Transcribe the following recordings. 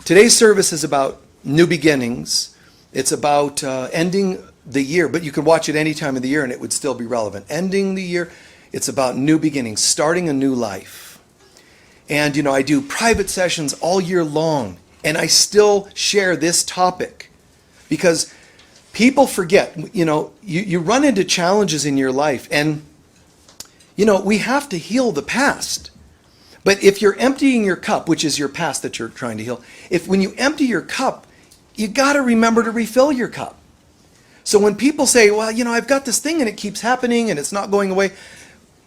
Today's service is about new beginnings. It's about ending the year, but you could watch it any time of the year and it would still be relevant. Ending the year, it's about new beginnings, starting a new life. And, you know, I do private sessions all year long, and I still share this topic because people forget, you know, you run into challenges in your life, and, you know, we have to heal the past. But if you're emptying your cup, which is your past that you're trying to heal, when you empty your cup, you got to remember to refill your cup. So when people say, well, you know, I've got this thing and it keeps happening and it's not going away,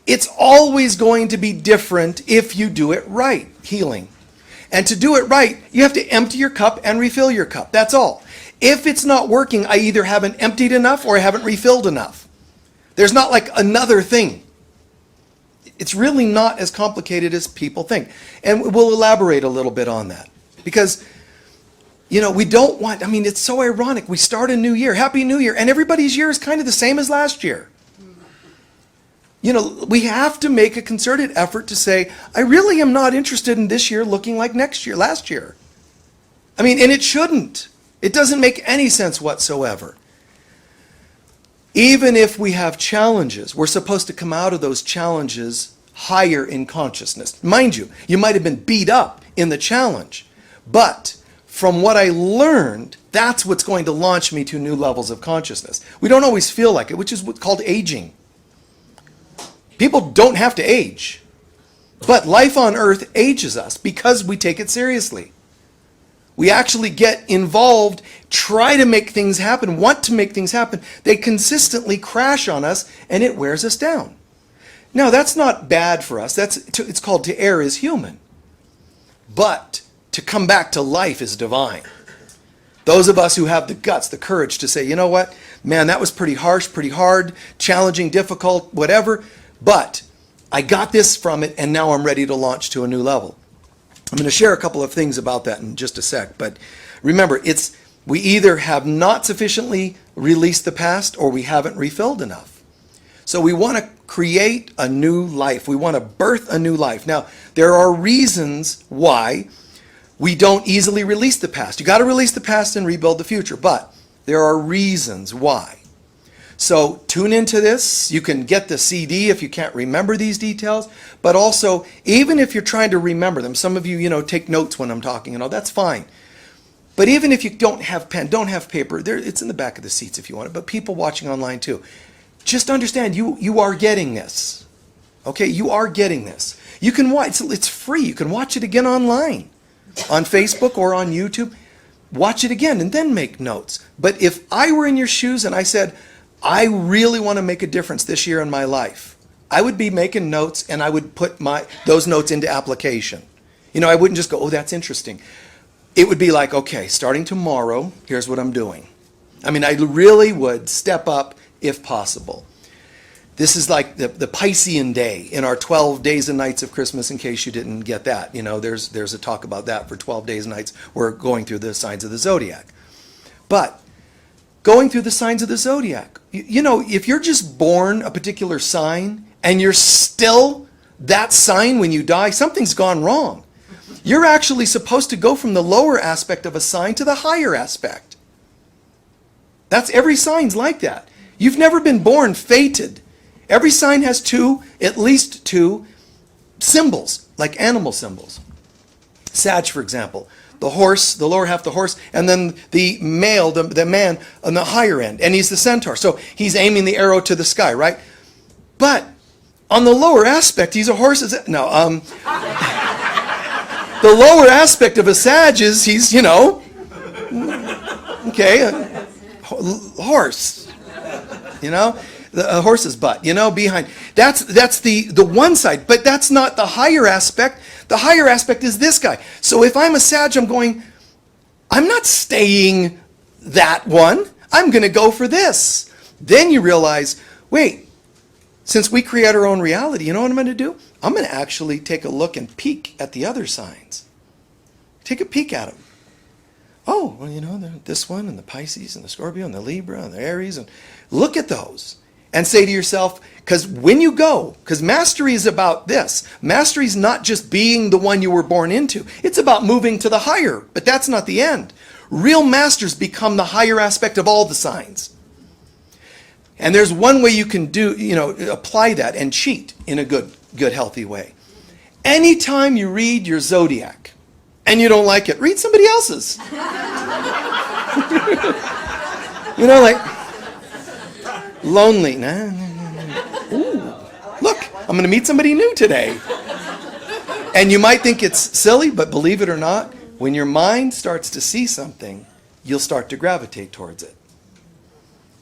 it's always going to be different if you do it right, healing. And to do it right, you have to empty your cup and refill your cup. That's all. If it's not working, I either haven't emptied enough or I haven't refilled enough. There's not like another thing. It's really not as complicated as people think. And we'll elaborate a little bit on that. Because, you know, we don't want, I mean, it's so ironic. We start a new year, Happy New Year, and everybody's year is kind of the same as last year. You know, we have to make a concerted effort to say, I really am not interested in this year looking like last year. I mean, and it shouldn't. It doesn't make any sense whatsoever. Even if we have challenges, we're supposed to come out of those challenges higher in consciousness. Mind you, you might have been beat up in the challenge, but from what I learned, that's what's going to launch me to new levels of consciousness. We don't always feel like it, which is what's called aging. People don't have to age, but life on earth ages us because we take it seriously. We actually get involved, try to make things happen, want to make things happen. They consistently crash on us, and it wears us down. Now, that's not bad for us. It's called to err is human. But to come back to life is divine. Those of us who have the guts, the courage to say, you know what, man, that was pretty harsh, pretty hard, challenging, difficult, whatever, but I got this from it, and now I'm ready to launch to a new level. I'm going to share a couple of things about that in just a sec, but remember, we either have not sufficiently released the past or we haven't refilled enough. So we want to create a new life. We want to birth a new life. Now, there are reasons why we don't easily release the past. You got to release the past and rebuild the future, but there are reasons why. So tune into this. You can get the CD if you can't remember these details, but also, even if you're trying to remember them, some of you, you know, take notes when I'm talking and all, that's fine. But even if you don't have pen, don't have paper, it's in the back of the seats if you want it, but people watching online too, just understand you are getting this. Okay, you are getting this. You can watch, it's free. You can watch it again online, on Facebook or on YouTube. Watch it again and then make notes. But if I were in your shoes and I said, I really want to make a difference this year in my life, I would be making notes and I would put those notes into application. You know, I wouldn't just go, oh, that's interesting. It would be like, okay, starting tomorrow, here's what I'm doing. I mean, I really would step up if possible. This is like the Piscean day in our 12 days and nights of Christmas, in case you didn't get that. You know, there's a talk about that for 12 days and nights. We're going through the signs of the zodiac. But going through the signs of the zodiac, you know, if you're just born a particular sign and you're still that sign when you die, something's gone wrong. You're actually supposed to go from the lower aspect of a sign to the higher aspect. Every sign's like that. You've never been born fated. Every sign has at least two symbols, like animal symbols. Sag, for example, the horse, the lower half of the horse, and then the male, the man on the higher end, and he's the centaur. So he's aiming the arrow to the sky, right? But on the lower aspect, he's a horse. The lower aspect of a sag is he's, you know, okay, a horse, you know, a horse's butt, you know, behind. That's the one side, but that's not the higher aspect. The higher aspect is this guy. So if I'm a sag, I'm not staying that one. I'm going to go for this. Then you realize, wait, since we create our own reality, you know what I'm going to do? I'm going to actually take a look and peek at the other signs. Take a peek at them. Oh, well, you know, this one and the Pisces and the Scorpio and the Libra and the Aries, and look at those. and say to yourself, because when you go, because mastery is about this. Mastery is not just being the one you were born into. It's about moving to the higher, but that's not the end. Real masters become the higher aspect of all the signs. And there's one way you can apply that and cheat in a good, healthy way. Anytime you read your zodiac and you don't like it, read somebody else's. Like, lonely. Nah. Ooh, look, I'm going to meet somebody new today. And you might think it's silly, but believe it or not, when your mind starts to see something, you'll start to gravitate towards it.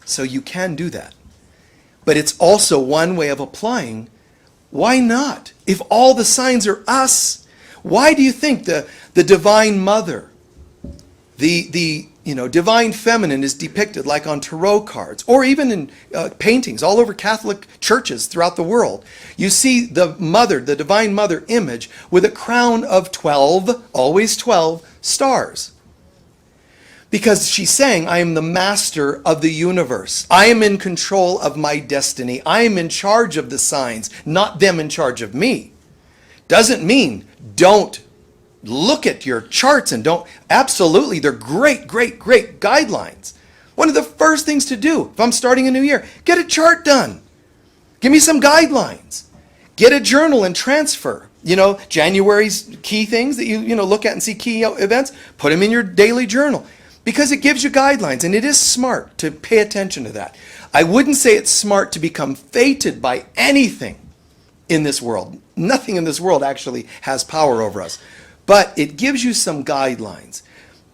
So you can do that. But it's also one way of applying. Why not? If all the signs are us, why do you think the Divine Mother, the Divine Feminine is depicted like on tarot cards, or even in paintings all over Catholic churches throughout the world? You see the Mother, the Divine Mother image with a crown of 12, always 12, stars. Because she's saying, I am the master of the universe. I am in control of my destiny. I am in charge of the signs, not them in charge of me. Doesn't mean don't look at your charts and don't. Absolutely, they're great guidelines. One of the first things to do if I'm starting a new year, get a chart done. Give me some guidelines. Get a journal and transfer. January's key things that you look at and see key events, put them in your daily journal. Because it gives you guidelines, and it is smart to pay attention to that. I wouldn't say it's smart to become fated by anything in this world. Nothing in this world actually has power over us. But it gives you some guidelines.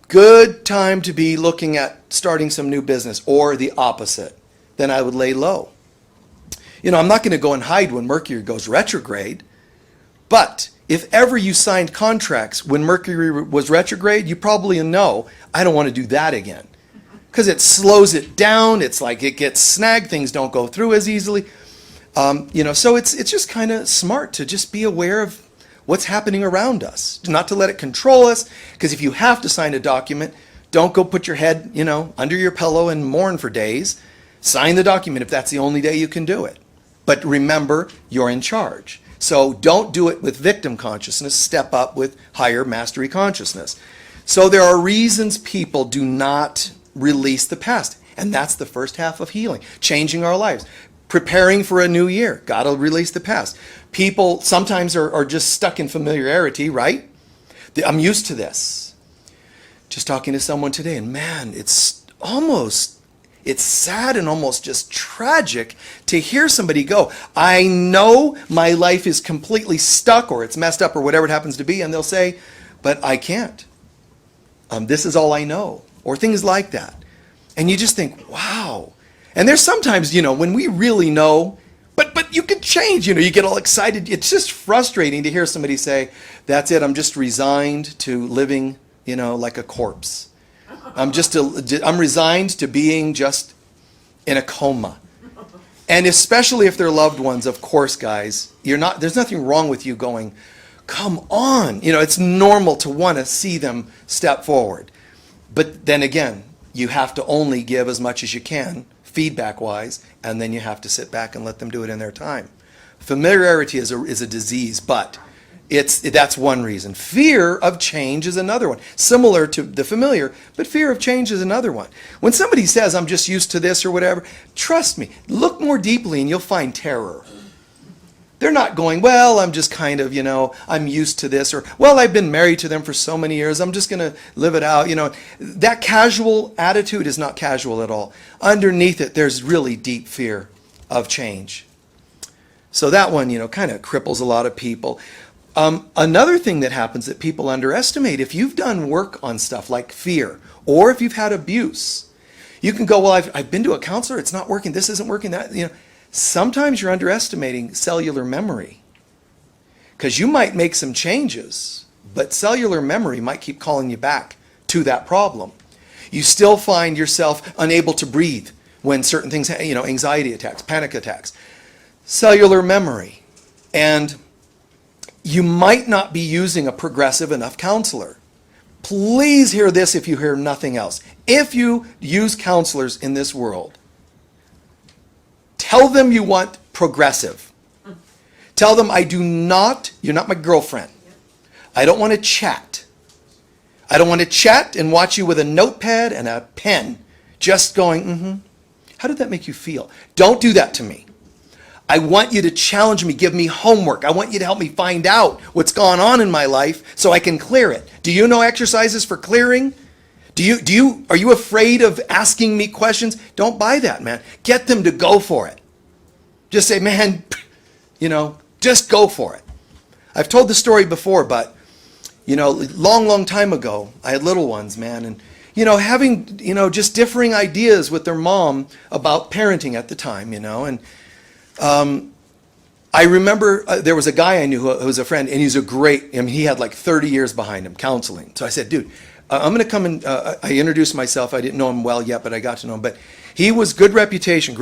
Good time to be looking at starting some new business, or the opposite. Then I would lay low. I'm not going to go and hide when Mercury goes retrograde. But if ever you signed contracts when Mercury was retrograde, you probably know, I don't want to do that again. Because it slows it down. It's like it gets snagged. Things don't go through as easily. So it's just kind of smart to just be aware of what's happening around us. Not to let it control us. Because if you have to sign a document, don't go put your head, under your pillow and mourn for days. Sign the document if that's the only day you can do it. But remember, you're in charge. So don't do it with victim consciousness. Step up with higher mastery consciousness. So there are reasons people do not release the past. And that's the first half of healing. Changing our lives. Preparing for a new year. Got to release the past. People sometimes are just stuck in familiarity, right? I'm used to this. Just talking to someone today, and man, it's sad and almost just tragic to hear somebody go, I know my life is completely stuck, or it's messed up, or whatever it happens to be, and they'll say, but I can't. This is all I know, or things like that. And you just think, wow. And there's sometimes, when we really know, but you can change, you get all excited. It's just frustrating to hear somebody say, that's it, I'm just resigned to living, like a corpse. I'm resigned to being just in a coma. And especially if they're loved ones, of course, guys, there's nothing wrong with you going, come on. It's normal to want to see them step forward. But then again, you have to only give as much as you can, feedback-wise, and then you have to sit back and let them do it in their time. Familiarity is a disease, but that's one reason. Fear of change is another one. Similar to the familiar, but fear of change is another one. When somebody says, I'm just used to this or whatever, trust me, look more deeply and you'll find terror. They're not going, well, I'm just kind of, I'm used to this, or, well, I've been married to them for so many years, I'm just going to live it out. That casual attitude is not casual at all. Underneath it, there's really deep fear of change. So that one, kind of cripples a lot of people. Another thing that happens that people underestimate, if you've done work on stuff like fear, or if you've had abuse, you can go, well, I've been to a counselor, it's not working, this isn't working, that, Sometimes you're underestimating cellular memory. Because you might make some changes, but cellular memory might keep calling you back to that problem. You still find yourself unable to breathe when certain things, anxiety attacks, panic attacks. Cellular memory. And you might not be using a progressive enough counselor. Please hear this if you hear nothing else. If you use counselors in this world, Tell them you want progressive. Tell them you're not my girlfriend. I don't want to chat. I don't want to chat and watch you with a notepad and a pen just going, How did that make you feel? Don't do that to me. I want you to challenge me, give me homework. I want you to help me find out what's gone on in my life so I can clear it. Do you know exercises for clearing? Are you afraid of asking me questions? Don't buy that, man. Get them to go for it. Just say, man, just go for it. I've told the story before, but long time ago, I had little ones, man, and having just differing ideas with their mom about parenting at the time, and I remember there was a guy I knew who was a friend, and he had like 30 years behind him counseling. So I said, dude, I'm going to come and I introduced myself. I didn't know him well yet, but I got to know him. But he was great reputation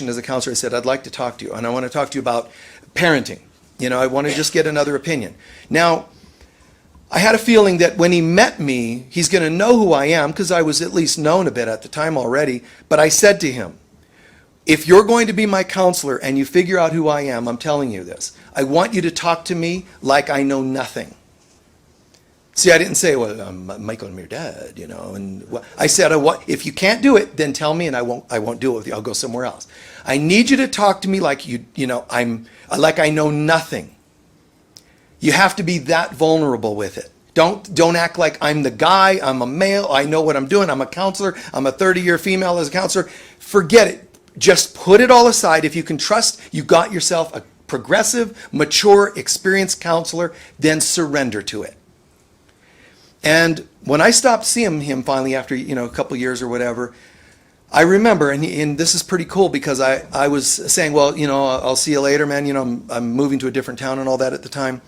as a counselor. I said, I'd like to talk to you, and I want to talk to you about parenting. I want to just get another opinion. Now, I had a feeling that when he met me, he's going to know who I am, because I was at least known a bit at the time already. But I said to him, if you're going to be my counselor and you figure out who I am, I'm telling you this. I want you to talk to me like I know nothing. See, I didn't say, well, I'm Michael Mirdad, and I said, if you can't do it, then tell me and I won't do it with you. I'll go somewhere else. I need you to talk to me like like I know nothing. You have to be that vulnerable with it. Don't act like I'm the guy, I'm a male, I know what I'm doing, I'm a counselor, I'm a 30-year female as a counselor. Forget it. Just put it all aside. If you can trust you got yourself a progressive, mature, experienced counselor, then surrender to it. And when I stopped seeing him finally after a couple years or whatever, I remember, and this is pretty cool, because I was saying, well, I'll see you later, man. I'm moving to a different town and all that at the time.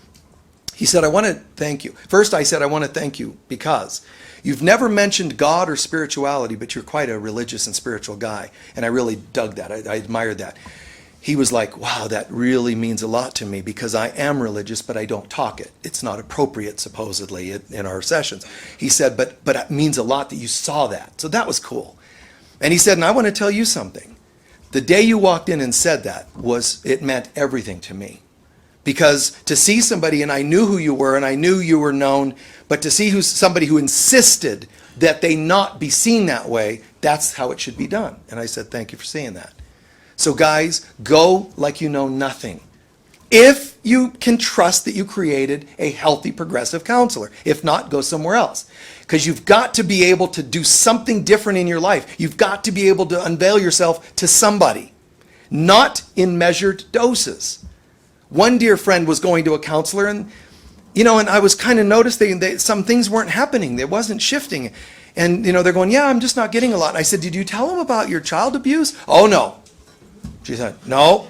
He said, I want to thank you. First, I said, I want to thank you because you've never mentioned God or spirituality, but you're quite a religious and spiritual guy. And I really dug that. I admired that. He was like, wow, that really means a lot to me, because I am religious, but I don't talk it. It's not appropriate, supposedly, in our sessions. He said, but it means a lot that you saw that. So that was cool. And he said, and I want to tell you something. The day you walked in and said that, it meant everything to me. Because to see somebody, and I knew who you were, and I knew you were known, but to see somebody who insisted that they not be seen that way, that's how it should be done. And I said, thank you for saying that. So guys, go like you know nothing. If you can trust that you created a healthy progressive counselor. If not, go somewhere else. Because you've got to be able to do something different in your life. You've got to be able to unveil yourself to somebody. Not in measured doses. One dear friend was going to a counselor, and I was kind of noticing some things weren't happening. It wasn't shifting. And they're going, yeah, I'm just not getting a lot. And I said, did you tell him about your child abuse? Oh, no. She said, no,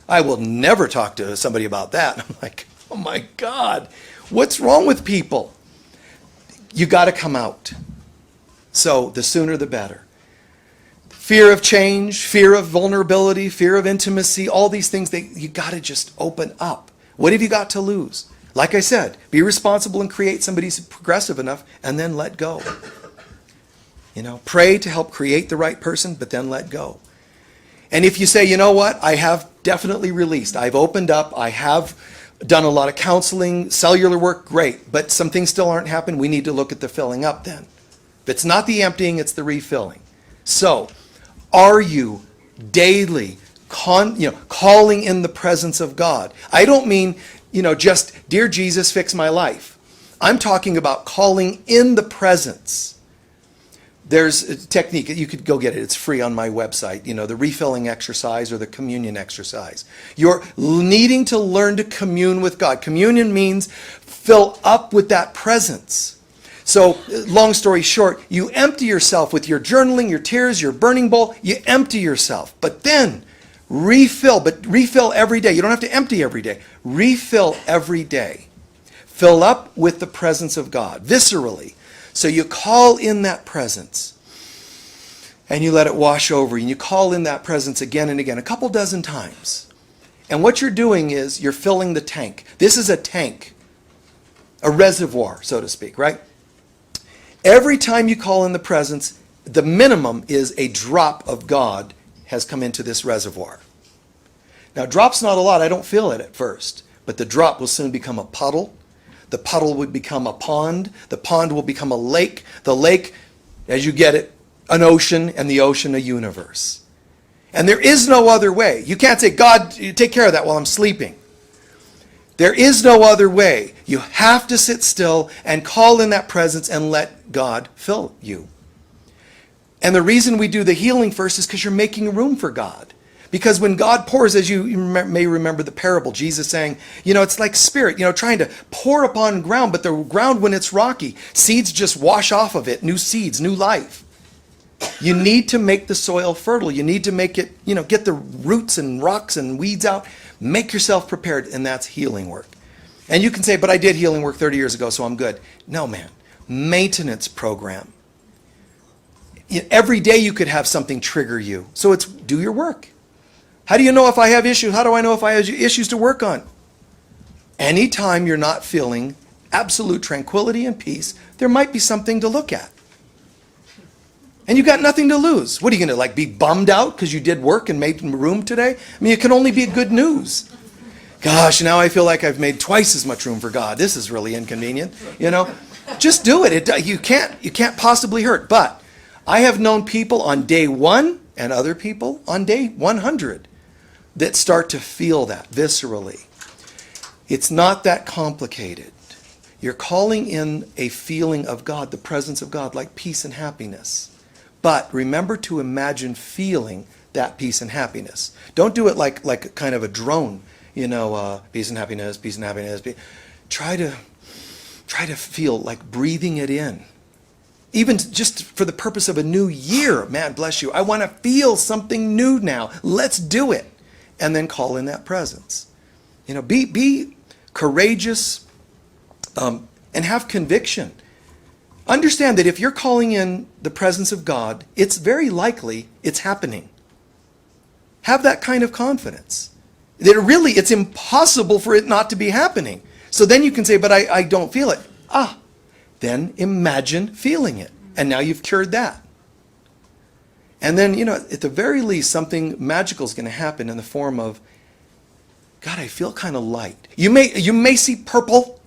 I will never talk to somebody about that. I'm like, oh my God, what's wrong with people? You got to come out. So the sooner the better. Fear of change, fear of vulnerability, fear of intimacy, all these things, you got to just open up. What have you got to lose? Like I said, be responsible and create somebody who's progressive enough, and then let go. Pray to help create the right person, but then let go. And if you say, you know what, I have definitely released. I've opened up. I have done a lot of counseling, cellular work, great. But some things still aren't happening. We need to look at the filling up then. If it's not the emptying, it's the refilling. So, are you daily calling in the presence of God? I don't mean, just, dear Jesus, fix my life. I'm talking about calling in the presence. There's a technique, you could go get it, it's free on my website, the refilling exercise or the communion exercise. You're needing to learn to commune with God. Communion means fill up with that presence. So, long story short, you empty yourself with your journaling, your tears, your burning bowl, you empty yourself. But then, refill every day. You don't have to empty every day. Refill every day. Fill up with the presence of God, viscerally. So you call in that presence and you let it wash over you, and you call in that presence again and again, a couple dozen times. And what you're doing is you're filling the tank. This is a tank, a reservoir, so to speak, right? Every time you call in the presence, the minimum is a drop of God has come into this reservoir. Now, drop's not a lot. I don't feel it at first. But the drop will soon become a puddle. The puddle would become a pond. The pond will become a lake. The lake, as you get it, an ocean, and the ocean a universe. And there is no other way. You can't say, God, you take care of that while I'm sleeping. There is no other way. You have to sit still and call in that presence and let God fill you. And the reason we do the healing first is because you're making room for God. Because when God pours, as you may remember the parable, Jesus saying, it's like spirit, trying to pour upon ground, but the ground, when it's rocky, seeds just wash off of it, new seeds, new life. You need to make the soil fertile. You need to make it, get the roots and rocks and weeds out. Make yourself prepared, and that's healing work. And you can say, but I did healing work 30 years ago, so I'm good. No, man. Maintenance program. Every day you could have something trigger you. So it's do your work. How do you know if I have issues? How do I know if I have issues to work on? Anytime you're not feeling absolute tranquility and peace, there might be something to look at. And you got nothing to lose. What are you going to be bummed out because you did work and made room today? I mean, it can only be good news. Gosh, now I feel like I've made twice as much room for God. This is really inconvenient. Just do it. You can't possibly hurt. But I have known people on day 1 and other people on day 100 that start to feel that viscerally. It's not that complicated. You're calling in a feeling of God, the presence of God, like peace and happiness. But remember to imagine feeling that peace and happiness. Don't do it like kind of a drone, peace and happiness, peace and happiness. Try to feel like breathing it in. Even just for the purpose of a new year, man, bless you. I want to feel something new now. Let's do it. And then call in that presence. Be courageous and have conviction. Understand that if you're calling in the presence of God, it's very likely it's happening. Have that kind of confidence. That really, it's impossible for it not to be happening. So then you can say, but I don't feel it. Then imagine feeling it. And now you've cured that. And then, at the very least, something magical is going to happen in the form of, God, I feel kind of light. You may see purple.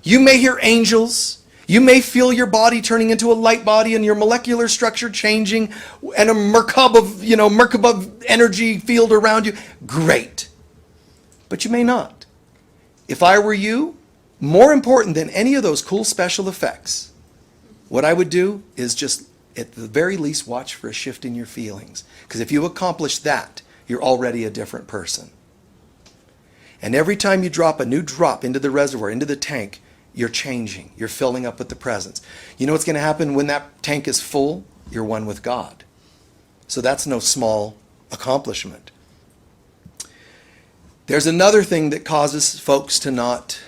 You may hear angels. You may feel your body turning into a light body and your molecular structure changing and a Merkaba energy field around you. Great. But you may not. If I were you, more important than any of those cool special effects, what I would do is just, at the very least, watch for a shift in your feelings. Because if you accomplish that, you're already a different person. And every time you drop a new drop into the reservoir, into the tank, you're changing. You're filling up with the presence. You know what's going to happen when that tank is full? You're one with God. So that's no small accomplishment. There's another thing that causes folks to not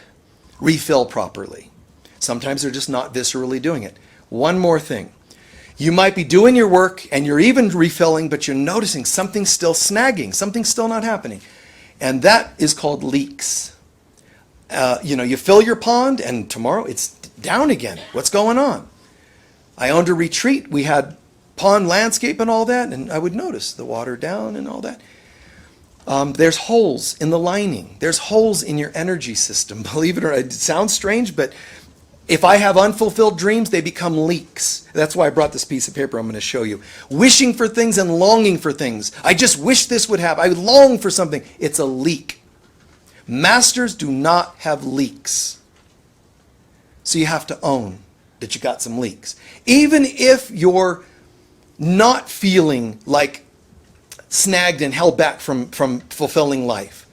refill properly. Sometimes they're just not viscerally doing it. One more thing. You might be doing your work and you're even refilling, but you're noticing something's still snagging, something's still not happening. And that is called leaks. You fill your pond and tomorrow it's down again. What's going on? I owned a retreat. We had pond landscape and all that, and I would notice the water down and all that. There's holes in the lining. There's holes in your energy system. Believe it or not, it sounds strange, but if I have unfulfilled dreams, they become leaks. That's why I brought this piece of paper I'm going to show you. Wishing for things and longing for things. I just wish this would happen. I long for something. It's a leak. Masters do not have leaks. So you have to own that you got some leaks. Even if you're not feeling like snagged and held back from fulfilling life,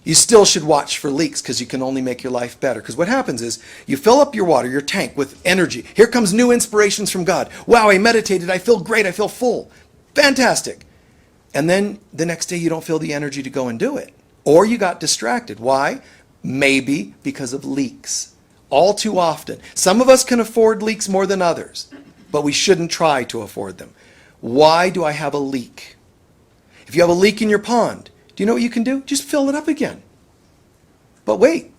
you still should watch for leaks, because you can only make your life better. Because what happens is you fill up your water, your tank, with energy. Here comes new inspirations from God. Wow, I meditated. I feel great. I feel full. Fantastic. And then the next day you don't feel the energy to go and do it. Or you got distracted. Why? Maybe because of leaks. All too often. Some of us can afford leaks more than others, but we shouldn't try to afford them. Why do I have a leak? If you have a leak in your pond, do you know what you can do? Just fill it up again. But wait,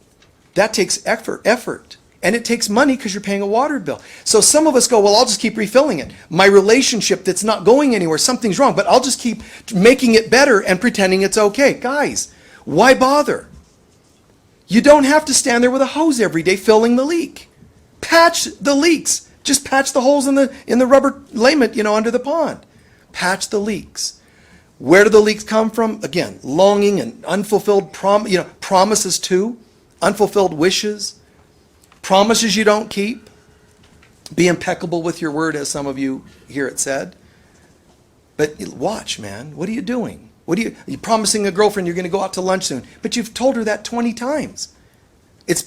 that takes effort. And it takes money because you're paying a water bill. So some of us go, well, I'll just keep refilling it. My relationship that's not going anywhere, something's wrong, but I'll just keep making it better and pretending it's okay. Guys, why bother? You don't have to stand there with a hose every day filling the leak. Patch the leaks. Just patch the holes in the rubber layment, under the pond. Patch the leaks. Where do the leaks come from? Again, longing and unfulfilled promises too, unfulfilled wishes. Promises you don't keep. Be impeccable with your word, as some of you hear it said. But watch, man. What are you doing? You're promising a girlfriend you're going to go out to lunch soon, but you've told her that 20 times. It's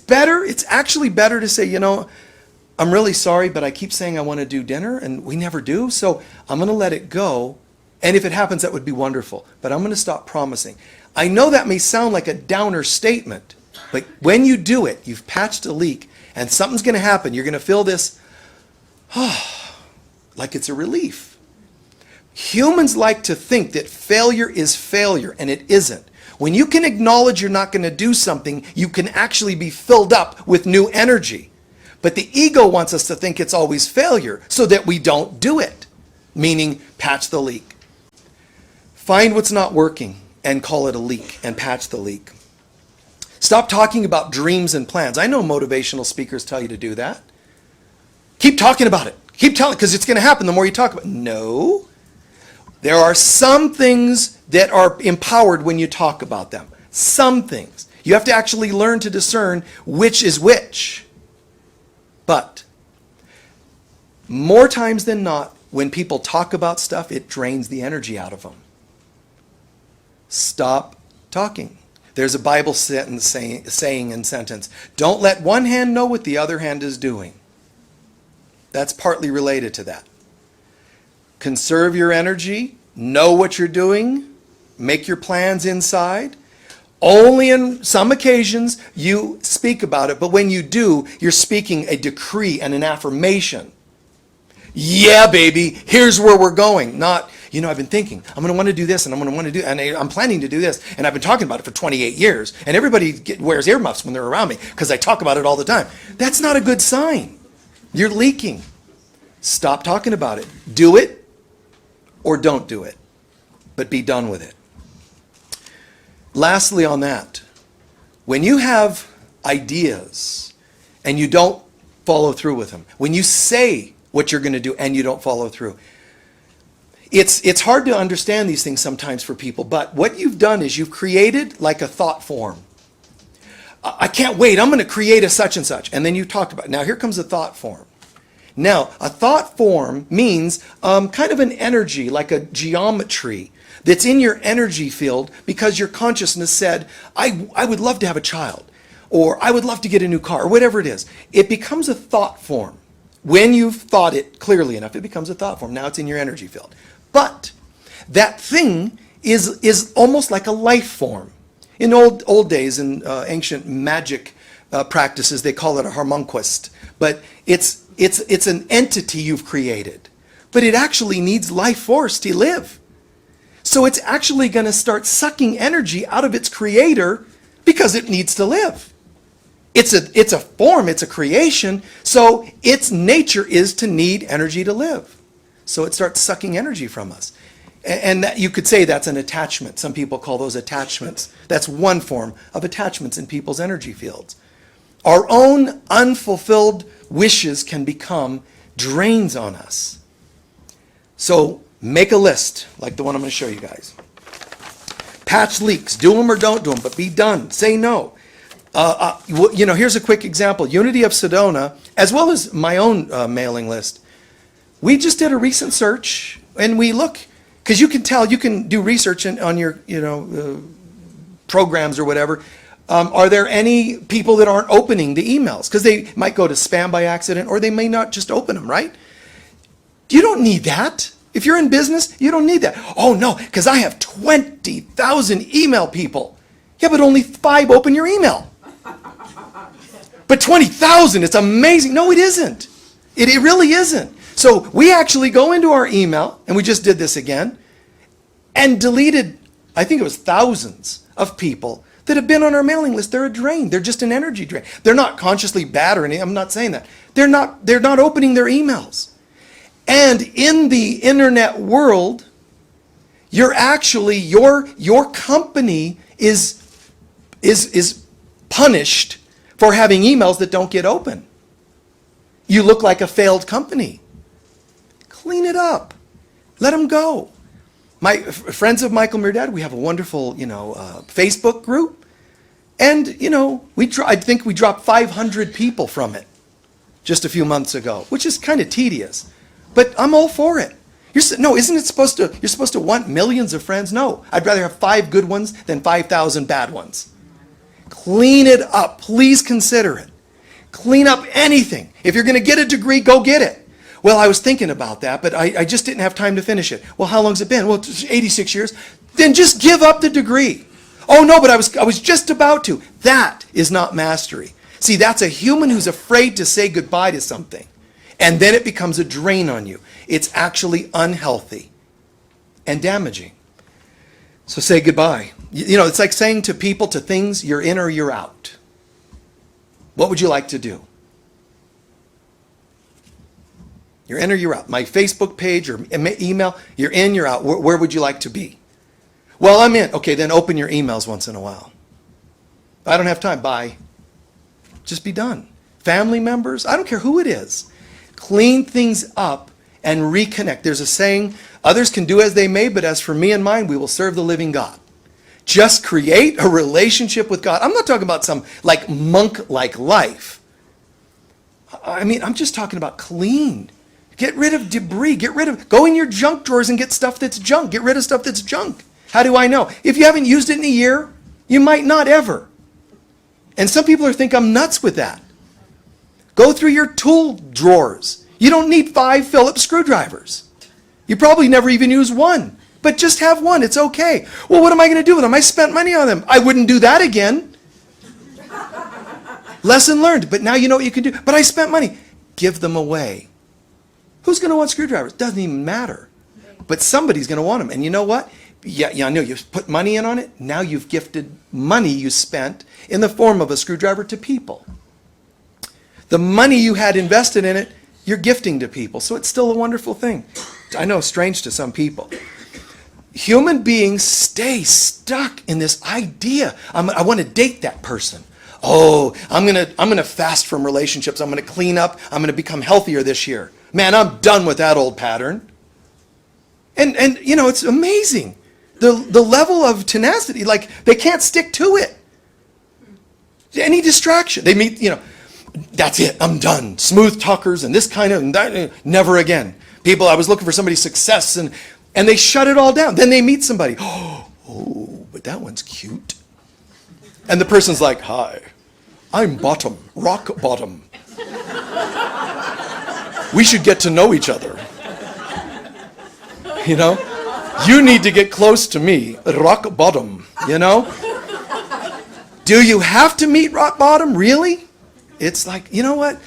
actually better to say, I'm really sorry, but I keep saying I want to do dinner, and we never do, so I'm going to let it go. And if it happens, that would be wonderful. But I'm going to stop promising. I know that may sound like a downer statement, but when you do it, you've patched a leak, and something's going to happen. You're going to feel this, like it's a relief. Humans like to think that failure is failure, and it isn't. When you can acknowledge you're not going to do something, you can actually be filled up with new energy. But the ego wants us to think it's always failure so that we don't do it, meaning patch the leak. Find what's not working and call it a leak and patch the leak. Stop talking about dreams and plans. I know motivational speakers tell you to do that. Keep talking about it. Keep telling, because it's going to happen the more you talk about it. No. There are some things that are empowered when you talk about them. Some things. You have to actually learn to discern which is which. But more times than not, when people talk about stuff, it drains the energy out of them. Stop talking. There's a Bible sentence saying and sentence, don't let one hand know what the other hand is doing. That's partly related to that. Conserve your energy, know what you're doing, make your plans inside. Only in some occasions you speak about it, but when you do, you're speaking a decree and an affirmation. Yeah, baby, here's where we're going. Not, I've been thinking, I'm going to want to do this, and I'm going to want to do, and I'm planning to do this, and I've been talking about it for 28 years, and everybody wears earmuffs when they're around me because I talk about it all the time. That's not a good sign. You're leaking. Stop talking about it. Do it or don't do it, but be done with it. Lastly on that, when you have ideas and you don't follow through with them, when you say what you're going to do and you don't follow through, it's hard to understand these things sometimes for people, but what you've done is you've created like a thought form. I can't wait, I'm going to create a such and such. And then you talk about it. Now here comes a thought form. Now, a thought form means kind of an energy, like a geometry that's in your energy field because your consciousness said, I would love to have a child, or I would love to get a new car, or whatever it is. It becomes a thought form. When you've thought it clearly enough, it becomes a thought form. Now it's in your energy field. But that thing is almost like a life form. In old days, in ancient magic practices, they call it a homunculus. But it's an entity you've created. But it actually needs life force to live. So it's actually going to start sucking energy out of its creator because it needs to live. It's a form, it's a creation, so its nature is to need energy to live. So it starts sucking energy from us. And that, you could say that's an attachment. Some people call those attachments. That's one form of attachments in people's energy fields. Our own unfulfilled wishes can become drains on us. So make a list, like the one I'm going to show you guys. Patch leaks. Do them or don't do them, but be done. Say no. Here's a quick example. Unity of Sedona, as well as my own mailing list. We just did a recent search, and we look, because you can tell, you can do research on your, programs or whatever. Are there any people that aren't opening the emails? Because they might go to spam by accident, or they may not just open them, right? You don't need that. If you're in business, you don't need that. Oh no, because I have 20,000 email people. Yeah, but only 5 open your email. But 20,000, it's amazing. No, it isn't. It really isn't. So we actually go into our email, and we just did this again, and deleted, I think it was thousands of people that have been on our mailing list, they're a drain. They're just an energy drain. They're not consciously bad or anything. I'm not saying that. They're not opening their emails. And in the internet world, you're actually, your company is punished for having emails that don't get open. You look like a failed company. Clean it up. Let them go. My friends of Michael Mirdad, we have a wonderful, Facebook group. And, I think we dropped 500 people from it just a few months ago, which is kind of tedious. But I'm all for it. Isn't it you're supposed to want millions of friends? No, I'd rather have 5 good ones than 5,000 bad ones. Clean it up. Please consider it. Clean up anything. If you're going to get a degree, go get it. Well, I was thinking about that, but I just didn't have time to finish it. Well, how long's it been? Well, it's 86 years. Then just give up the degree. Oh, no, but I was just about to. That is not mastery. See, that's a human who's afraid to say goodbye to something. And then it becomes a drain on you. It's actually unhealthy and damaging. So say goodbye. It's like saying to people, to things, you're in or you're out. What would you like to do? You're in or you're out. My Facebook page or email, you're in, you're out. Where would you like to be? Well, I'm in. Okay, then open your emails once in a while. I don't have time. Bye. Just be done. Family members, I don't care who it is. Clean things up and reconnect. There's a saying, others can do as they may, but as for me and mine, we will serve the living God. Just create a relationship with God. I'm not talking about some monk-like life. I'm just talking about clean. Get rid of debris. Go in your junk drawers and get stuff that's junk. Get rid of stuff that's junk. How do I know? If you haven't used it in a year, you might not ever. And some people think I'm nuts with that. Go through your tool drawers. You don't need 5 Phillips screwdrivers. You probably never even use one. But just have one. It's okay. Well, what am I going to do with them? I spent money on them. I wouldn't do that again. Lesson learned. But now you know what you can do. But I spent money. Give them away. Who's going to want screwdrivers? Doesn't even matter. But somebody's going to want them. And you know what? Yeah, I know you put money in on it. Now you've gifted money you spent in the form of a screwdriver to people. The money you had invested in it, you're gifting to people. So it's still a wonderful thing. I know, strange to some people. Human beings stay stuck in this idea. I want to date that person. Oh, I'm gonna fast from relationships. I'm gonna clean up. I'm gonna become healthier this year. Man, I'm done with that old pattern. And it's amazing. The level of tenacity, they can't stick to it. Any distraction. They meet, that's it, I'm done. Smooth talkers and this kind of, and that, never again. People, I was looking for somebody's success and they shut it all down. Then they meet somebody. Oh, but that one's cute. And the person's like, hi, I'm bottom, rock bottom. We should get to know each other. You need to get close to me, rock bottom, Do you have to meet rock bottom, really? It's like, you know what?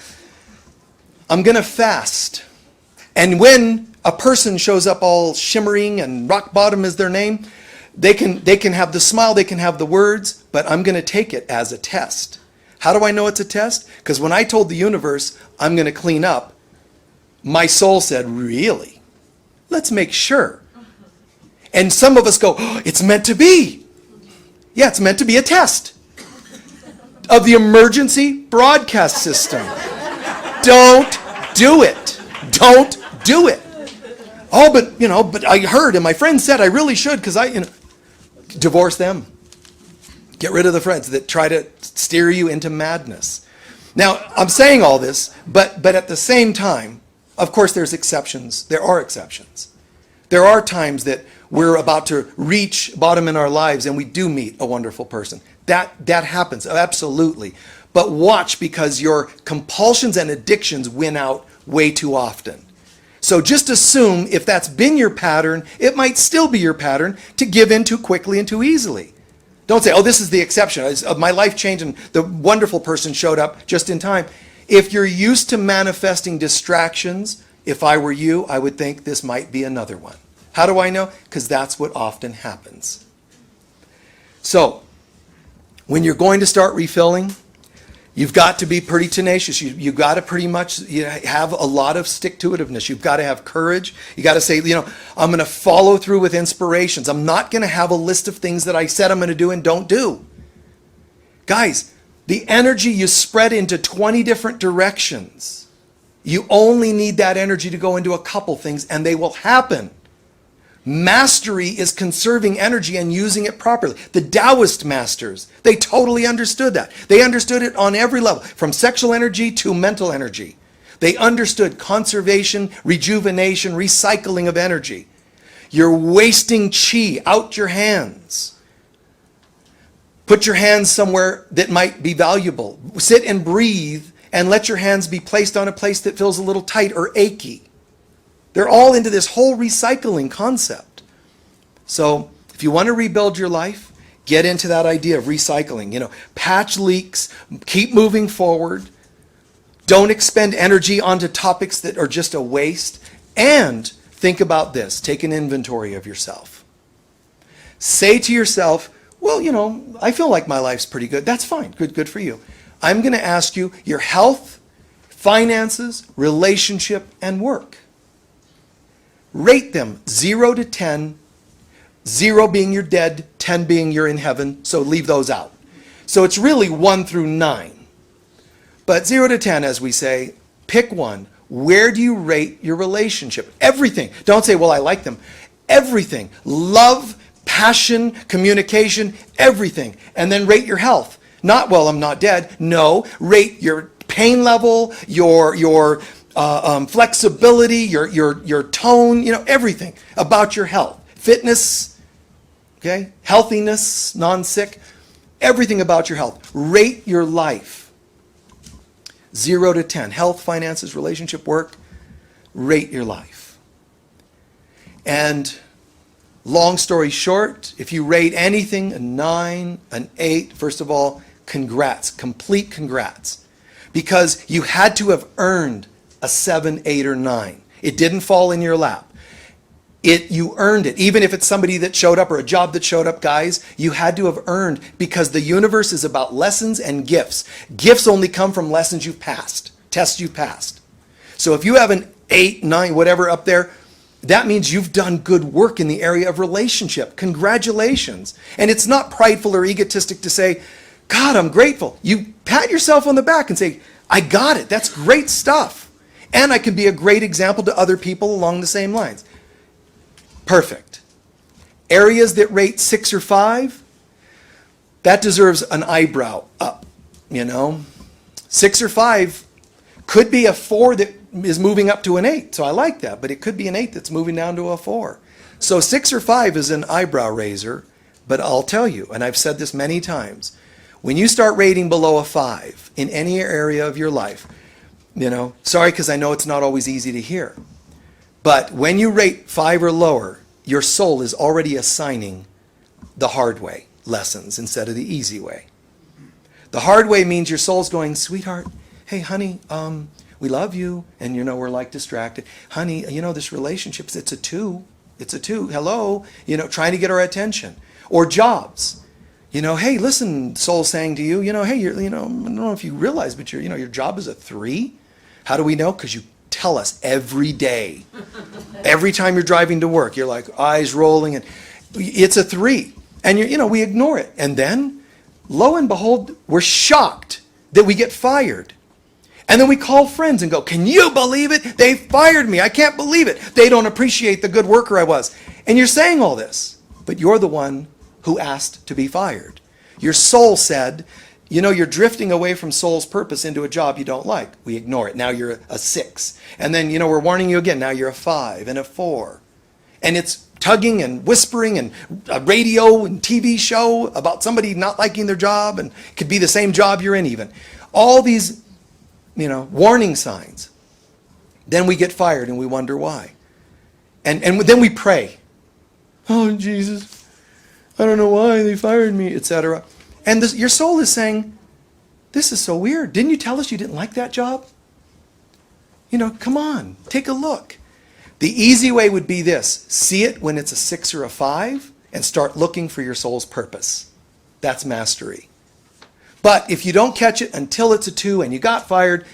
I'm going to fast. And when a person shows up all shimmering and rock bottom is their name, they can have the smile, they can have the words, but I'm going to take it as a test. How do I know it's a test? Because when I told the universe I'm going to clean up, my soul said, really? Let's make sure. And some of us go, oh, it's meant to be. Yeah, it's meant to be a test of the emergency broadcast system. Don't do it. Don't do it. Oh, but I heard and my friend said I really should because divorce them. Get rid of the friends that try to steer you into madness. Now, I'm saying all this, but at the same time, of course, there's exceptions. There are exceptions. There are times that we're about to reach bottom in our lives and we do meet a wonderful person. That happens, absolutely. But watch, because your compulsions and addictions win out way too often. So just assume if that's been your pattern, it might still be your pattern to give in too quickly and too easily. Don't say, oh, this is the exception. My life changed and the wonderful person showed up just in time. If you're used to manifesting distractions, if I were you, I would think this might be another one. How do I know? Because that's what often happens. So, When you're going to start refilling, you've got to be pretty tenacious. You've got to pretty much have a lot of stick-to-itiveness. You've got to have courage. You got to say, I'm going to follow through with inspirations. I'm not going to have a list of things that I said I'm going to do and don't do. Guys, the energy you spread into 20 different directions. You only need that energy to go into a couple things, and they will happen. Mastery is conserving energy and using it properly. The Taoist masters, they totally understood that. They understood it on every level, from sexual energy to mental energy. They understood conservation, rejuvenation, recycling of energy. You're wasting chi out your hands. Put your hands somewhere that might be valuable. Sit and breathe and let your hands be placed on a place that feels a little tight or achy. They're all into this whole recycling concept. So if you want to rebuild your life, get into that idea of recycling. Patch leaks, keep moving forward. Don't expend energy onto topics that are just a waste. And think about this. Take an inventory of yourself. Say to yourself, well, I feel like my life's pretty good. That's fine. Good for you. I'm going to ask you your health, finances, relationship, and work. Rate them 0 to 10, 0 being you're dead, 10 being you're in heaven, so leave those out. So it's really 1 through 9. But 0 to 10, as we say, pick one. Where do you rate your relationship? Everything. Don't say, well, I like them. Everything. Love, passion, communication, everything. And then rate your health. Not, well, I'm not dead. No, rate your pain level, your flexibility, your tone, everything about your health. Fitness, okay? Healthiness, non-sick, everything about your health. Rate your life. 0 to 10. Health, finances, relationship, work. Rate your life. And long story short, if you rate anything a 9, an 8, first of all, congrats, complete congrats. Because you had to have earned a 7, 8, or 9. It didn't fall in your lap. You earned it. Even if it's somebody that showed up or a job that showed up, guys, you had to have earned, because the universe is about lessons and gifts. Gifts only come from lessons you've passed, tests you've passed. So if you have an 8, 9, whatever up there, that means you've done good work in the area of relationship. Congratulations. And it's not prideful or egotistic to say, God, I'm grateful. You pat yourself on the back and say, I got it. That's great stuff. And I can be a great example to other people along the same lines. Perfect. Areas that rate 6 or 5, that deserves an eyebrow up, 6 or 5 could be a 4 that is moving up to an 8. So I like that, but it could be an 8 that's moving down to a 4. So 6 or 5 is an eyebrow raiser, but I'll tell you, and I've said this many times, when you start rating below a 5 in any area of your life, sorry, because I know it's not always easy to hear. But when you rate 5 or lower, your soul is already assigning the hard way lessons instead of the easy way. The hard way means your soul's going, sweetheart, hey, honey, we love you. And, we're like distracted. Honey, this relationship, it's a 2. It's a 2. Hello. Trying to get our attention. Or jobs. Hey, listen, soul's saying to you, hey, I don't know if you realize, but your job is a 3. How do we know? Because you tell us every day. Every time you're driving to work, you're like eyes rolling, and it's a 3. And we ignore it. And then, lo and behold, we're shocked that we get fired. And then we call friends and go, can you believe it? They fired me. I can't believe it. They don't appreciate the good worker I was. And you're saying all this, but you're the one who asked to be fired. Your soul said, you're drifting away from soul's purpose into a job you don't like. We ignore it. Now you're a 6. And then, we're warning you again. Now you're a 5 and a 4. And it's tugging and whispering and a radio and TV show about somebody not liking their job, and it could be the same job you're in even. All these, warning signs. Then we get fired and we wonder why. And then we pray. Oh, Jesus, I don't know why they fired me, etc. And your soul is saying, this is so weird. Didn't you tell us you didn't like that job? Come on, take a look. The easy way would be this. See it when it's a 6 or a 5 and start looking for your soul's purpose. That's mastery. But if you don't catch it until it's a 2 and you got fired,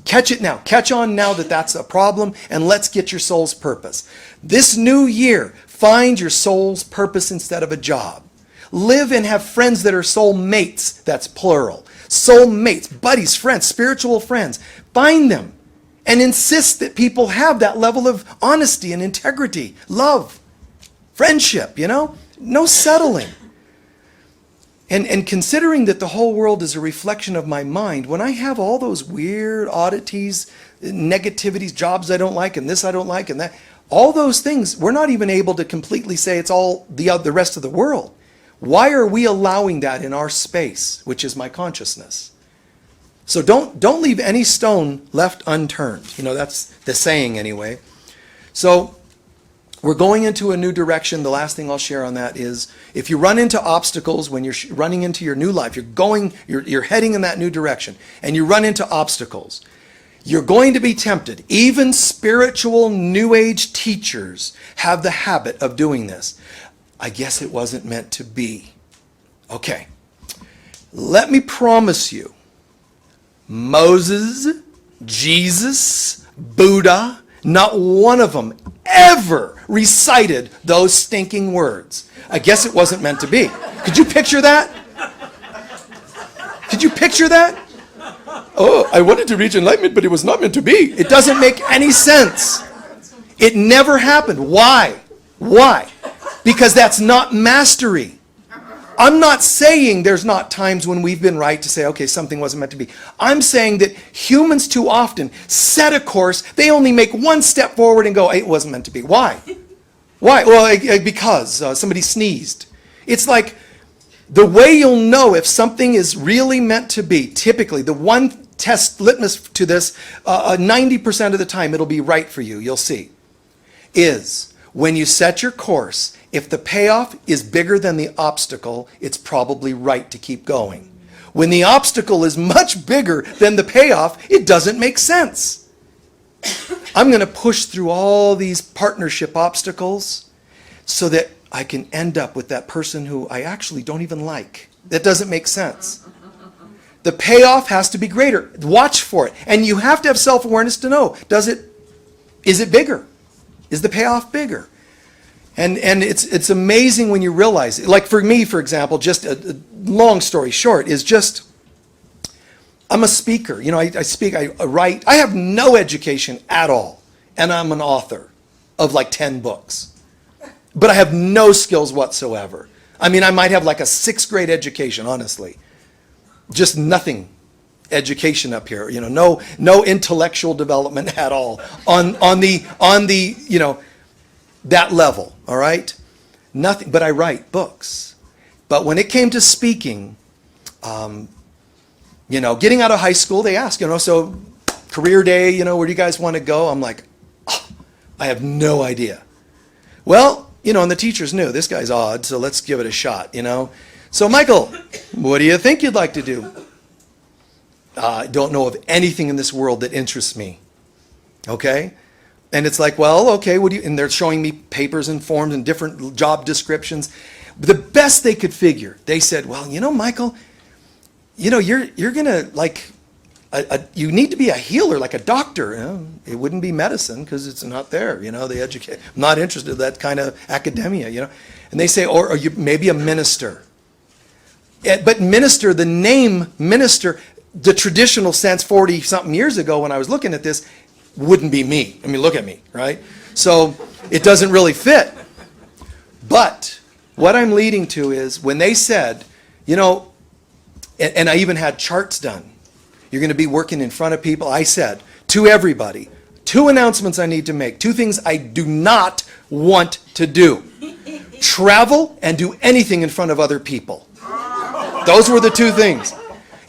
catch it now. Catch on now that that's a problem, and let's get your soul's purpose. This new year, find your soul's purpose instead of a job. Live and have friends that are soul mates. That's plural. Soul mates, buddies, friends, spiritual friends. Find them and insist that people have that level of honesty and integrity, love, friendship, no settling. And considering that the whole world is a reflection of my mind, when I have all those weird oddities, negativities, jobs I don't like, and this I don't like, and that, all those things, we're not even able to completely say it's all the rest of the world. Why are we allowing that in our space, which is my consciousness? So don't leave any stone left unturned. That's the saying anyway. So we're going into a new direction. The last thing I'll share on that is, if you run into obstacles when you're running into your new life, you're heading in that new direction, and you run into obstacles, you're going to be tempted. Even spiritual New Age teachers have the habit of doing this. I guess it wasn't meant to be. Okay. Let me promise you, Moses, Jesus, Buddha, not one of them ever recited those stinking words. I guess it wasn't meant to be. Could you picture that? Could you picture that? Oh, I wanted to reach enlightenment, but it was not meant to be. It doesn't make any sense. It never happened. Why? Why? Because that's not mastery. I'm not saying there's not times when we've been right to say, okay, something wasn't meant to be. I'm saying that humans too often set a course, they only make one step forward and go, it wasn't meant to be. Why? Why? Well, because somebody sneezed. It's like, the way you'll know if something is really meant to be, typically, the one test litmus to this, 90% of the time it'll be right for you, you'll see, is when you set your course, if the payoff is bigger than the obstacle, it's probably right to keep going. When the obstacle is much bigger than the payoff, it doesn't make sense. I'm going to push through all these partnership obstacles so that I can end up with that person who I actually don't even like. That doesn't make sense. The payoff has to be greater. Watch for it. And you have to have self-awareness to know, is it bigger? Is the payoff bigger? And it's amazing when you realize it. Like for me, for example, just a long story short, is just, I'm a speaker. I speak, I write. I have no education at all. And I'm an author of like 10 books. But I have no skills whatsoever. I mean, I might have like a 6th grade education, honestly. Just nothing education up here. No intellectual development at all on the that level, all right? Nothing, but I write books. But when it came to speaking, getting out of high school, they ask, so career day, where do you guys want to go? I'm like, I have no idea. Well, and the teachers knew, this guy's odd, so let's give it a shot, So Michael, what do you think you'd like to do? I don't know of anything in this world that interests me, okay? And it's like, well, okay, and they're showing me papers and forms and different job descriptions. The best they could figure, they said, well, Michael, you're going to, you need to be a healer, like a doctor. It wouldn't be medicine because it's not there, they educate. I'm not interested in that kind of academia, And they say, or you maybe a minister. But minister, the name minister, the traditional sense 40-something years ago when I was looking at this, wouldn't be me. I mean, look at me, right? So it doesn't really fit. But what I'm leading to is when they said, and I even had charts done. You're going to be working in front of people. I said to everybody, 2 announcements I need to make. 2 things I do not want to do. Travel and do anything in front of other people. Those were the 2 things.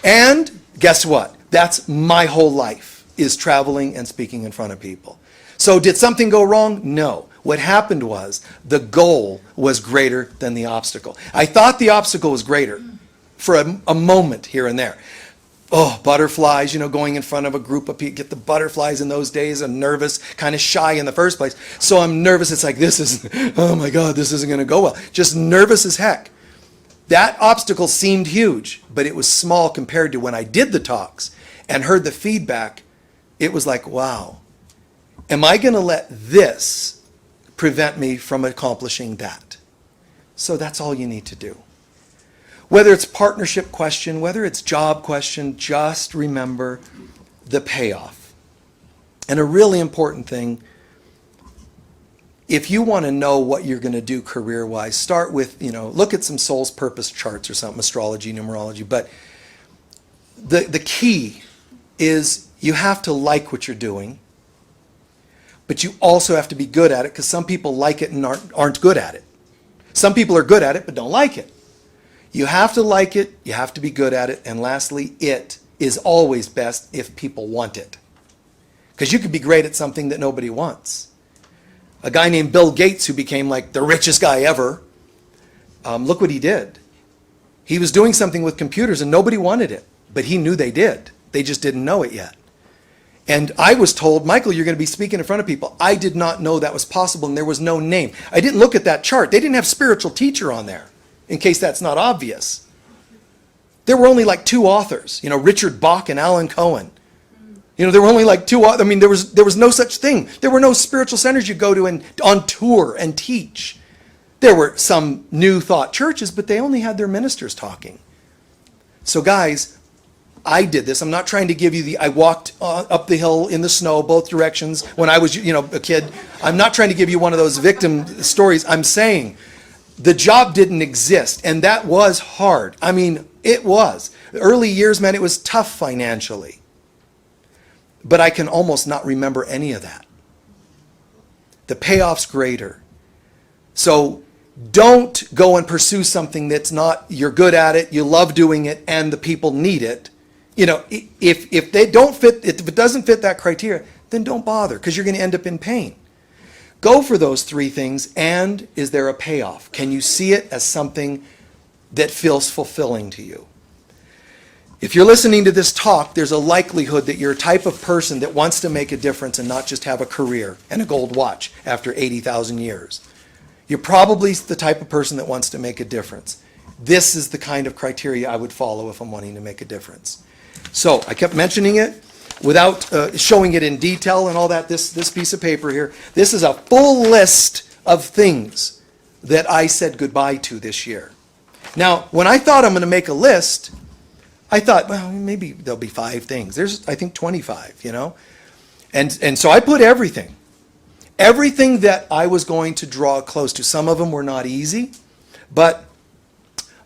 And guess what? That's my whole life, is traveling and speaking in front of people. So did something go wrong? No. What happened was the goal was greater than the obstacle. I thought the obstacle was greater for a moment here and there. Oh, butterflies, going in front of a group of people. Get the butterflies in those days. I'm nervous, kind of shy in the first place. So I'm nervous. It's like, oh my God, this isn't going to go well. Just nervous as heck. That obstacle seemed huge, but it was small compared to when I did the talks and heard the feedback. It was like, wow, am I going to let this prevent me from accomplishing that? So that's all you need to do. Whether it's partnership question, whether it's job question, just remember the payoff. And a really important thing, if you want to know what you're going to do career-wise, start with, look at some soul's purpose charts or something, astrology, numerology. But the key is you have to like what you're doing, but you also have to be good at it, because some people like it and aren't good at it. Some people are good at it but don't like it. You have to like it, you have to be good at it, and lastly, it is always best if people want it. Because you could be great at something that nobody wants. A guy named Bill Gates, who became like the richest guy ever, look what he did. He was doing something with computers and nobody wanted it, but he knew they did. They just didn't know it yet. And I was told, Michael, you're going to be speaking in front of people. I did not know that was possible, and there was no name. I didn't look at that chart. They didn't have spiritual teacher on there, in case that's not obvious. There were only like 2 authors, Richard Bach and Alan Cohen. There were only like 2 authors. I mean, there was no such thing. There were no spiritual centers you go to and on tour and teach. There were some New Thought churches, but they only had their ministers talking. So guys, I did this. I'm not trying to give you I walked up the hill in the snow both directions when I was, a kid. I'm not trying to give you one of those victim stories. I'm saying the job didn't exist, and that was hard. I mean, it was. The early years, man, it was tough financially. But I can almost not remember any of that. The payoff's greater. So don't go and pursue something that's not, you're good at it, you love doing it, and the people need it. If they don't fit, if it doesn't fit that criteria, then don't bother, because you're going to end up in pain. Go for those 3 things, and is there a payoff? Can you see it as something that feels fulfilling to you? If you're listening to this talk, there's a likelihood that you're a type of person that wants to make a difference and not just have a career and a gold watch after 80,000 years. You're probably the type of person that wants to make a difference. This is the kind of criteria I would follow if I'm wanting to make a difference. So I kept mentioning it without showing it in detail and all that. This piece of paper here, this is a full list of things that I said goodbye to this year. Now, when I thought I'm going to make a list, I thought, well, maybe there'll be 5 things. There's, I think, 25, And so I put everything that I was going to draw close to. Some of them were not easy, but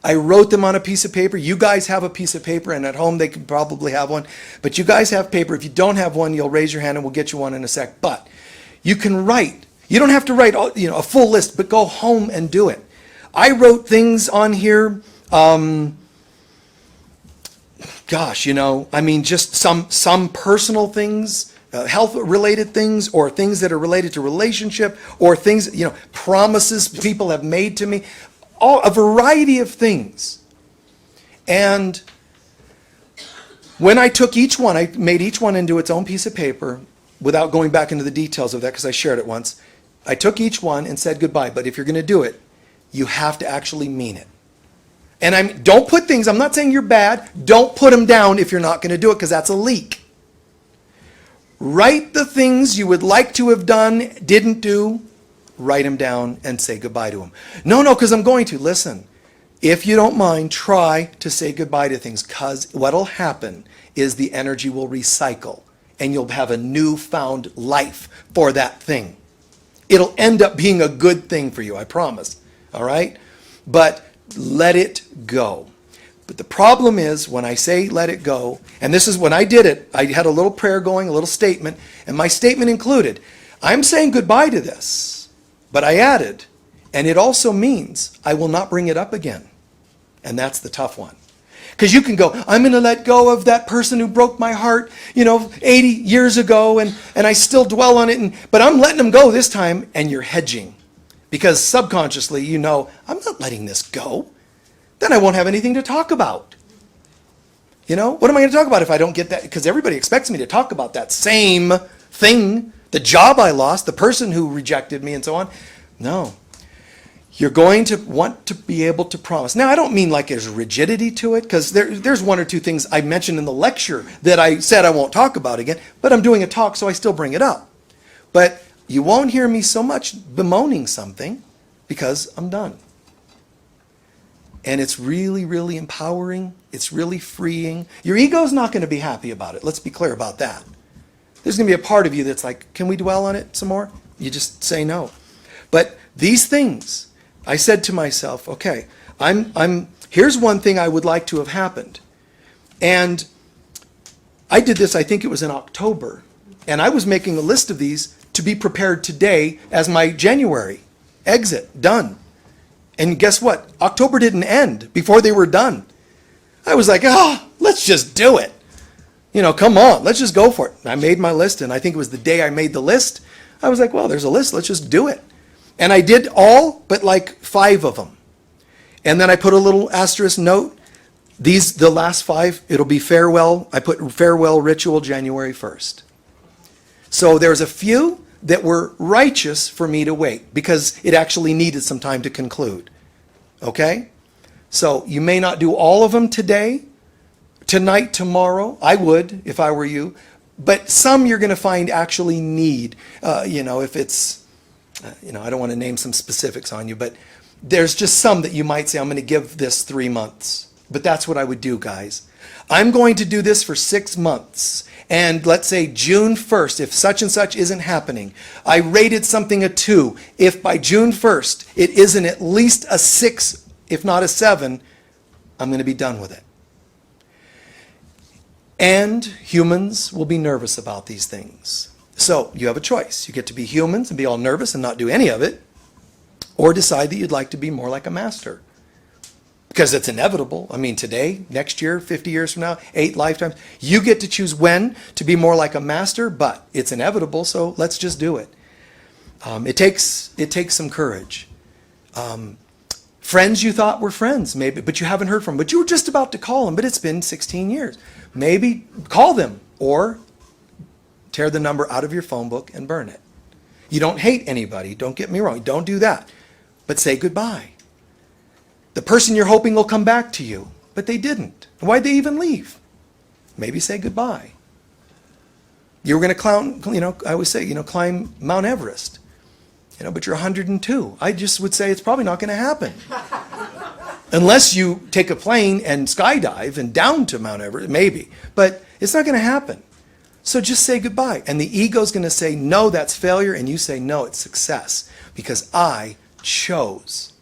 I wrote them on a piece of paper. You guys have a piece of paper, and at home they can probably have one. But you guys have paper. If you don't have one, you'll raise your hand and we'll get you one in a sec. But you can write. You don't have to write a full list, but go home and do it. I wrote things on here. Just some personal things, health-related things, or things that are related to relationship, or things, promises people have made to me. A variety of things. And when I took each one, I made each one into its own piece of paper without going back into the details of that, because I shared it once. I took each one and said goodbye. But if you're going to do it, you have to actually mean it. And don't put things, I'm not saying you're bad, don't put them down if you're not going to do it, because that's a leak. Write the things you would like to have done, didn't do. Write them down and say goodbye to them. No, because I'm going to. Listen, if you don't mind, try to say goodbye to things, because what'll happen is the energy will recycle and you'll have a newfound life for that thing. It'll end up being a good thing for you, I promise. All right? But let it go. But the problem is when I say let it go, and this is when I did it, I had a little prayer going, a little statement, and my statement included, I'm saying goodbye to this. But I added, and it also means I will not bring it up again. And that's the tough one. Because you can go, I'm going to let go of that person who broke my heart, 80 years ago, and I still dwell on it, but I'm letting them go this time, and you're hedging. Because subconsciously, I'm not letting this go. Then I won't have anything to talk about. What am I going to talk about if I don't get that? Because everybody expects me to talk about that same thing. The job I lost, the person who rejected me, and so on. No. You're going to want to be able to promise. Now, I don't mean like there's rigidity to it, because there's one or two things I mentioned in the lecture that I said I won't talk about again, but I'm doing a talk, so I still bring it up. But you won't hear me so much bemoaning something, because I'm done. And it's really, really empowering. It's really freeing. Your ego's not going to be happy about it. Let's be clear about that. There's going to be a part of you that's like, can we dwell on it some more? You just say no. But these things, I said to myself, okay, here's one thing I would like to have happened. And I did this, I think it was in October. And I was making a list of these to be prepared today as my January exit, done. And guess what? October didn't end before they were done. I was like, let's just do it. Come on, let's just go for it. I made my list, and I think it was the day I made the list. I was like, well, there's a list, let's just do it. And I did all but like 5 of them. And then I put a little asterisk note. The last 5, it'll be farewell. I put farewell ritual January 1st. So there's a few that were righteous for me to wait, because it actually needed some time to conclude. Okay? So you may not do all of them today, tonight, tomorrow. I would if I were you. But some you're going to find actually need, if it's, I don't want to name some specifics on you, but there's just some that you might say, I'm going to give this 3 months. But that's what I would do, guys. I'm going to do this for 6 months. And let's say June 1st, if such and such isn't happening, I rated something a 2. If by June 1st it isn't at least a 6, if not a 7, I'm going to be done with it. And humans will be nervous about these things. So you have a choice. You get to be humans and be all nervous and not do any of it, or decide that you'd like to be more like a master. Because it's inevitable. I mean, today, next year, 50 years from now, 8 lifetimes, you get to choose when to be more like a master, but it's inevitable, so let's just do it. It takes some courage. Friends you thought were friends, maybe, but you haven't heard from them, but you were just about to call them, but it's been 16 years. Maybe call them, or tear the number out of your phone book and burn it. You don't hate anybody, don't get me wrong, don't do that, but say goodbye. The person you're hoping will come back to you, but they didn't. Why'd they even leave? Maybe say goodbye. You were going to I always say, climb Mount Everest, but you're 102. I just would say it's probably not going to happen. Unless you take a plane and skydive and down to Mount Everest, maybe. But it's not going to happen. So just say goodbye. And the ego's going to say, no, that's failure. And you say, no, it's success. Because I chose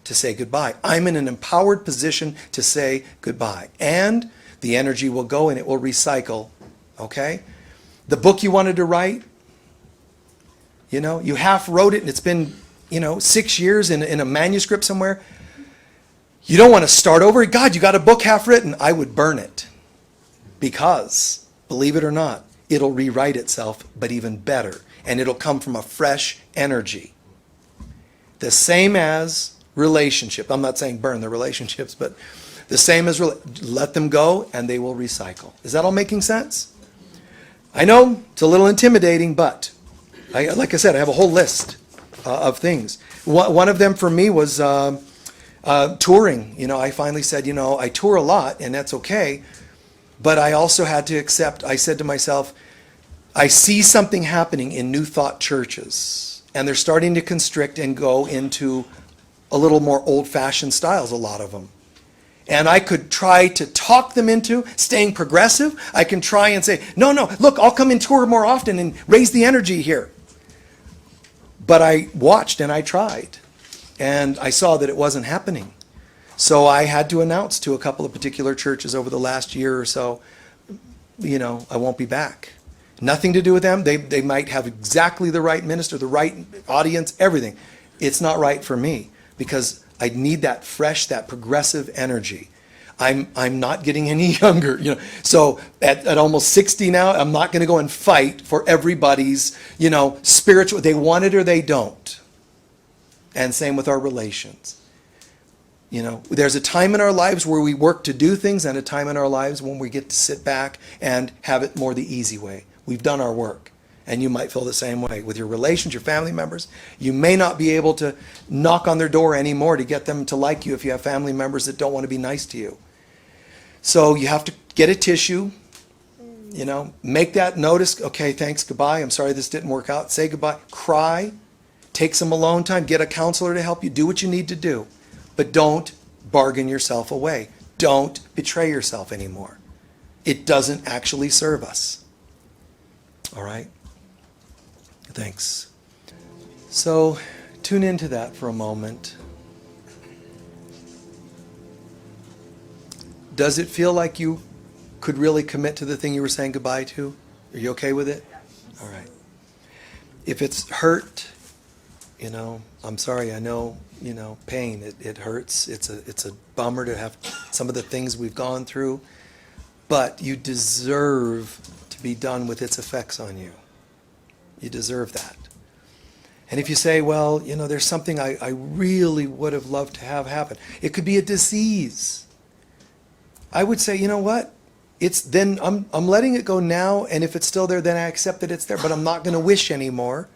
to say goodbye. I'm in an empowered position to say goodbye. And the energy will go and it will recycle. Okay? The book you wanted to write, you half wrote it and it's been, 6 years in a manuscript somewhere. You don't want to start over. God, you got a book half written. I would burn it. Because, believe it or not, it'll rewrite itself, but even better. And it'll come from a fresh energy. The same as relationship. I'm not saying burn the relationships, but the same as let them go and they will recycle. Is that all making sense? I know it's a little intimidating, but like I said, I have a whole list of things. One of them for me was touring. I finally said, I tour a lot and that's okay, but I also had to accept, I said to myself, I see something happening in New Thought churches and they're starting to constrict and go into a little more old-fashioned styles, a lot of them. And I could try to talk them into staying progressive. I can try and say, no, look, I'll come and tour more often and raise the energy here. But I watched and I tried. And I saw that it wasn't happening. So I had to announce to a couple of particular churches over the last year or so, I won't be back. Nothing to do with them. They might have exactly the right minister, the right audience, everything. It's not right for me. Because I need that fresh, that progressive energy. I'm not getting any younger, So at almost 60 now, I'm not going to go and fight for everybody's, spiritual. They want it or they don't. And same with our relations. There's a time in our lives where we work to do things, and a time in our lives when we get to sit back and have it more the easy way. We've done our work. And you might feel the same way with your relations, your family members. You may not be able to knock on their door anymore to get them to like you if you have family members that don't want to be nice to you. So you have to get a tissue, make that notice. Okay, thanks, goodbye. I'm sorry this didn't work out. Say goodbye. Cry. Take some alone time. Get a counselor to help you. Do what you need to do. But don't bargain yourself away. Don't betray yourself anymore. It doesn't actually serve us. All right? Thanks. So tune into that for a moment. Does it feel like you could really commit to the thing you were saying goodbye to? Are you okay with it? All right. If it's hurt, I'm sorry, I know, pain, it hurts. It's a bummer to have some of the things we've gone through, but you deserve to be done with its effects on you. You deserve that. And if you say, well, there's something I really would have loved to have happen. It could be a disease. I would say, you know what? I'm letting it go now, and if it's still there, then I accept that it's there, but I'm not going to wish anymore.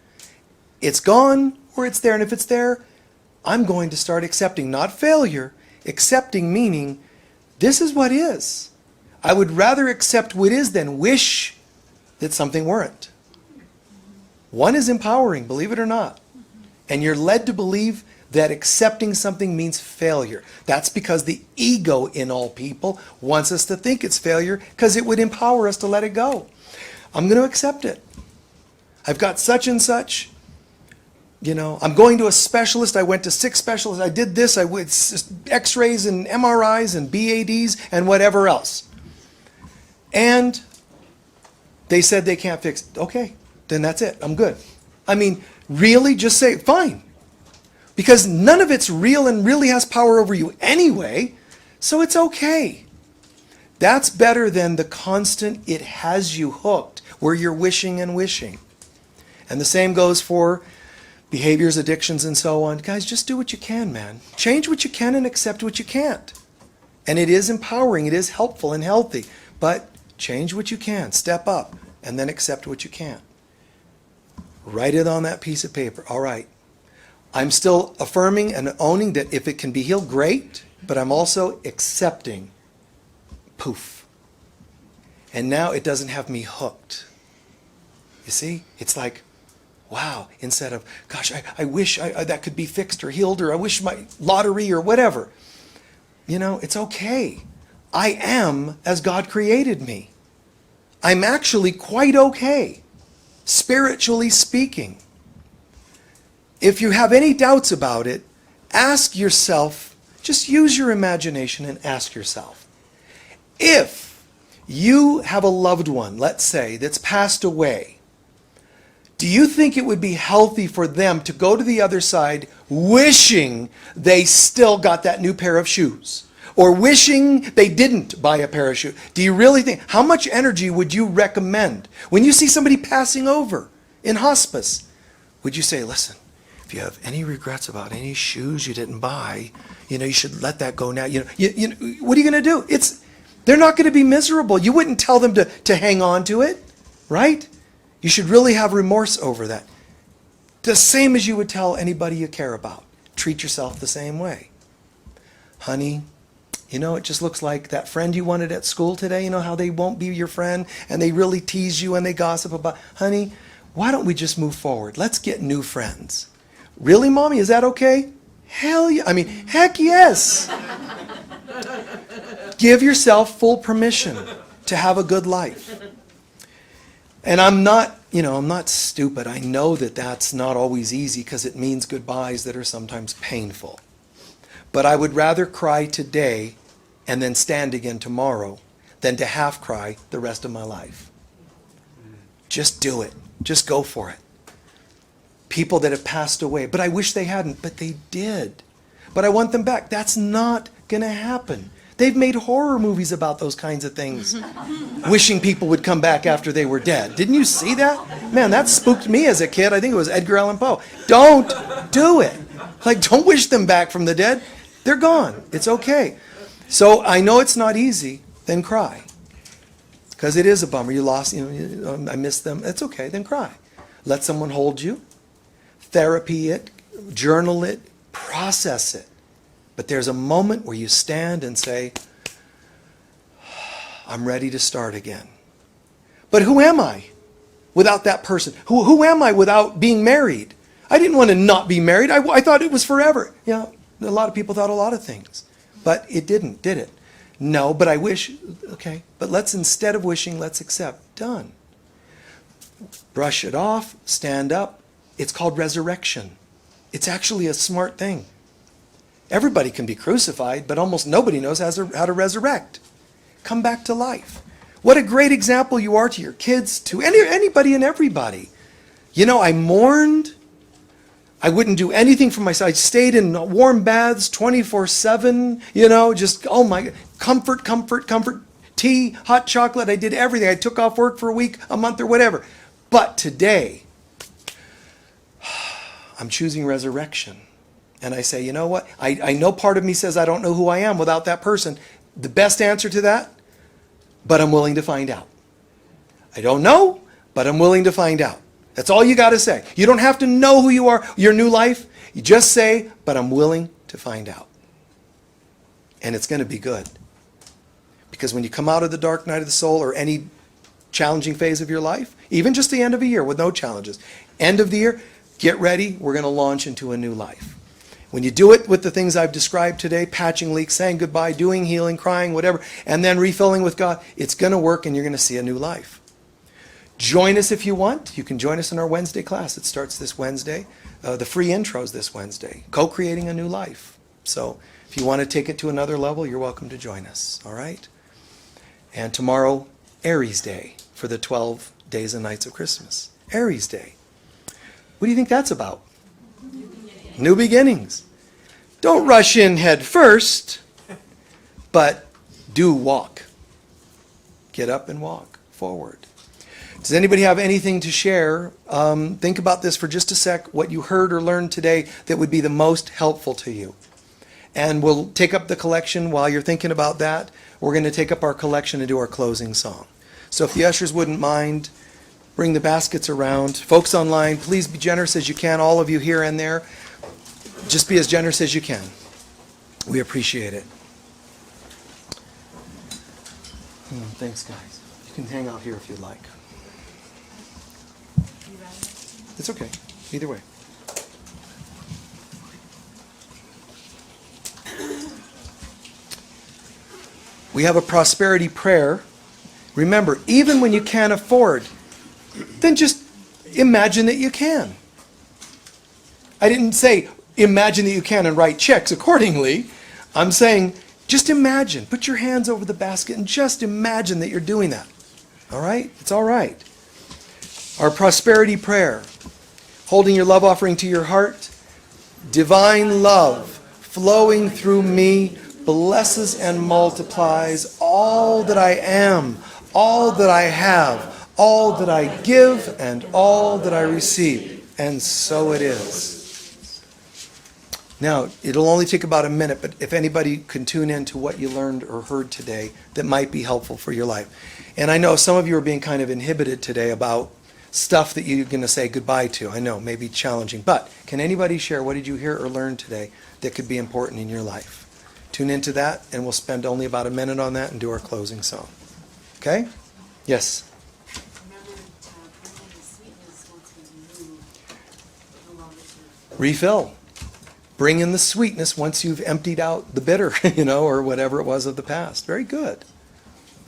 It's gone or it's there, and if it's there, I'm going to start accepting, not failure, accepting meaning this is what is. I would rather accept what is than wish that something weren't. One is empowering, believe it or not. And you're led to believe that accepting something means failure. That's because the ego in all people wants us to think it's failure because it would empower us to let it go. I'm going to accept it. I've got such and such. I'm going to a specialist. I went to 6 specialists. I did this. I went x-rays and MRIs and BADs and whatever else. And they said they can't fix it. Okay, then that's it. I'm good. Really, just say, fine. Because none of it's real and really has power over you anyway, so it's okay. That's better than the constant it has you hooked, where you're wishing and wishing. And the same goes for behaviors, addictions, and so on. Guys, just do what you can, man. Change what you can and accept what you can't. And it is empowering, it is helpful and healthy. But change what you can, step up, and then accept what you can't. Write it on that piece of paper. All right. I'm still affirming and owning that if it can be healed, great, but I'm also accepting. Poof. And now it doesn't have me hooked. You see? It's like, wow, instead of, gosh, I wish that could be fixed or healed, or I wish my lottery or whatever. It's okay. I am as God created me. I'm actually quite okay, spiritually speaking. If you have any doubts about it, ask yourself, just use your imagination and ask yourself, if you have a loved one, let's say, that's passed away, do you think it would be healthy for them to go to the other side wishing they still got that new pair of shoes? Or wishing they didn't buy a pair of shoes? Do you really think, how much energy would you recommend? When you see somebody passing over in hospice, would you say, listen, if you have any regrets about any shoes you didn't buy, you should let that go now. What are you going to do? They're not going to be miserable. You wouldn't tell them to hang on to it, right? You should really have remorse over that. The same as you would tell anybody you care about. Treat yourself the same way. Honey, it just looks like that friend you wanted at school today, how they won't be your friend and they really tease you and they gossip about, honey, why don't we just move forward? Let's get new friends. Really, Mommy? Is that okay? Hell yeah. Heck yes. Give yourself full permission to have a good life. And I'm not stupid. I know that that's not always easy because it means goodbyes that are sometimes painful. But I would rather cry today and then stand again tomorrow than to half cry the rest of my life. Just do it. Just go for it. People that have passed away, but I wish they hadn't, but they did. But I want them back. That's not going to happen. They've made horror movies about those kinds of things. Wishing people would come back after they were dead. Didn't you see that? Man, that spooked me as a kid. I think it was Edgar Allan Poe. Don't do it. Don't wish them back from the dead. They're gone. It's okay. So I know it's not easy. Then cry. Because it is a bummer. You lost, I miss them. It's okay. Then cry. Let someone hold you, therapy it, journal it, process it. But there's a moment where you stand and say, I'm ready to start again. But who am I without that person? Who am I without being married? I didn't want to not be married. I thought it was forever. Yeah, a lot of people thought a lot of things. But it didn't, did it? No, but I wish. Okay, but let's, instead of wishing, let's accept. Done. Brush it off, stand up. It's called resurrection. It's actually a smart thing. Everybody can be crucified, but almost nobody knows how to resurrect. Come back to life. What a great example you are to your kids, to anybody and everybody. You know, I mourned. I wouldn't do anything for myself. I stayed in warm baths 24/7, you know, just, oh my, comfort, tea, hot chocolate. I did everything. I took off work for a week, a month, or whatever. But today, I'm choosing resurrection. And I say, you know what? I know part of me says I don't know who I am without that person. The best answer to that, but I'm willing to find out. I don't know, but I'm willing to find out. That's all you got to say. You don't have to know who you are, your new life. You just say, but I'm willing to find out. And it's going to be good. Because when you come out of the dark night of the soul or any challenging phase of your life, even just the end of a year with no challenges, end of the year, get ready. We're going to launch into a new life. When you do it with the things I've described today, patching leaks, saying goodbye, doing healing, crying, whatever, and then refilling with God, it's going to work and you're going to see a new life. Join us if you want. You can join us in our Wednesday class. It starts this Wednesday. The free intros this Wednesday. Co-creating a new life. So if you want to take it to another level, you're welcome to join us. All right? And tomorrow, Aries Day for the 12 days and nights of Christmas. Aries Day. What do you think that's about? New beginnings. Don't rush in head first, but do walk. Get up and walk forward. Does anybody have anything to share? Think about this for just a sec, what you heard or learned today that would be the most helpful to you. And we'll take up the collection while you're thinking about that. We're going to take up our collection and do our closing song. So if the ushers wouldn't mind, bring the baskets around. Folks online, please be generous as you can, all of you here and there. Just be as generous as you can. We appreciate it. Thanks, guys. You can hang out here if you'd like. It's okay. Either way. We have a prosperity prayer. Remember, even when you can't afford, then just imagine that you can. I didn't say imagine that you can and write checks accordingly. I'm saying just imagine. Put your hands over the basket and just imagine that you're doing that. All right? It's all right. Our prosperity prayer. Holding your love offering to your heart. Divine love flowing through me blesses and multiplies all that I am, all that I have, all that I give, and all that I receive. And so it is. Now, it'll only take about a minute, but if anybody can tune in to what you learned or heard today that might be helpful for your life. And I know some of you are being kind of inhibited today about stuff that you're going to say goodbye to. I know, maybe challenging. But can anybody share what did you hear or learn today that could be important in your life? Tune into that, and we'll spend only about a minute on that and do our closing song. Okay? Yes? Refill. Bring in the sweetness once you've emptied out the bitter, or whatever it was of the past. Very good.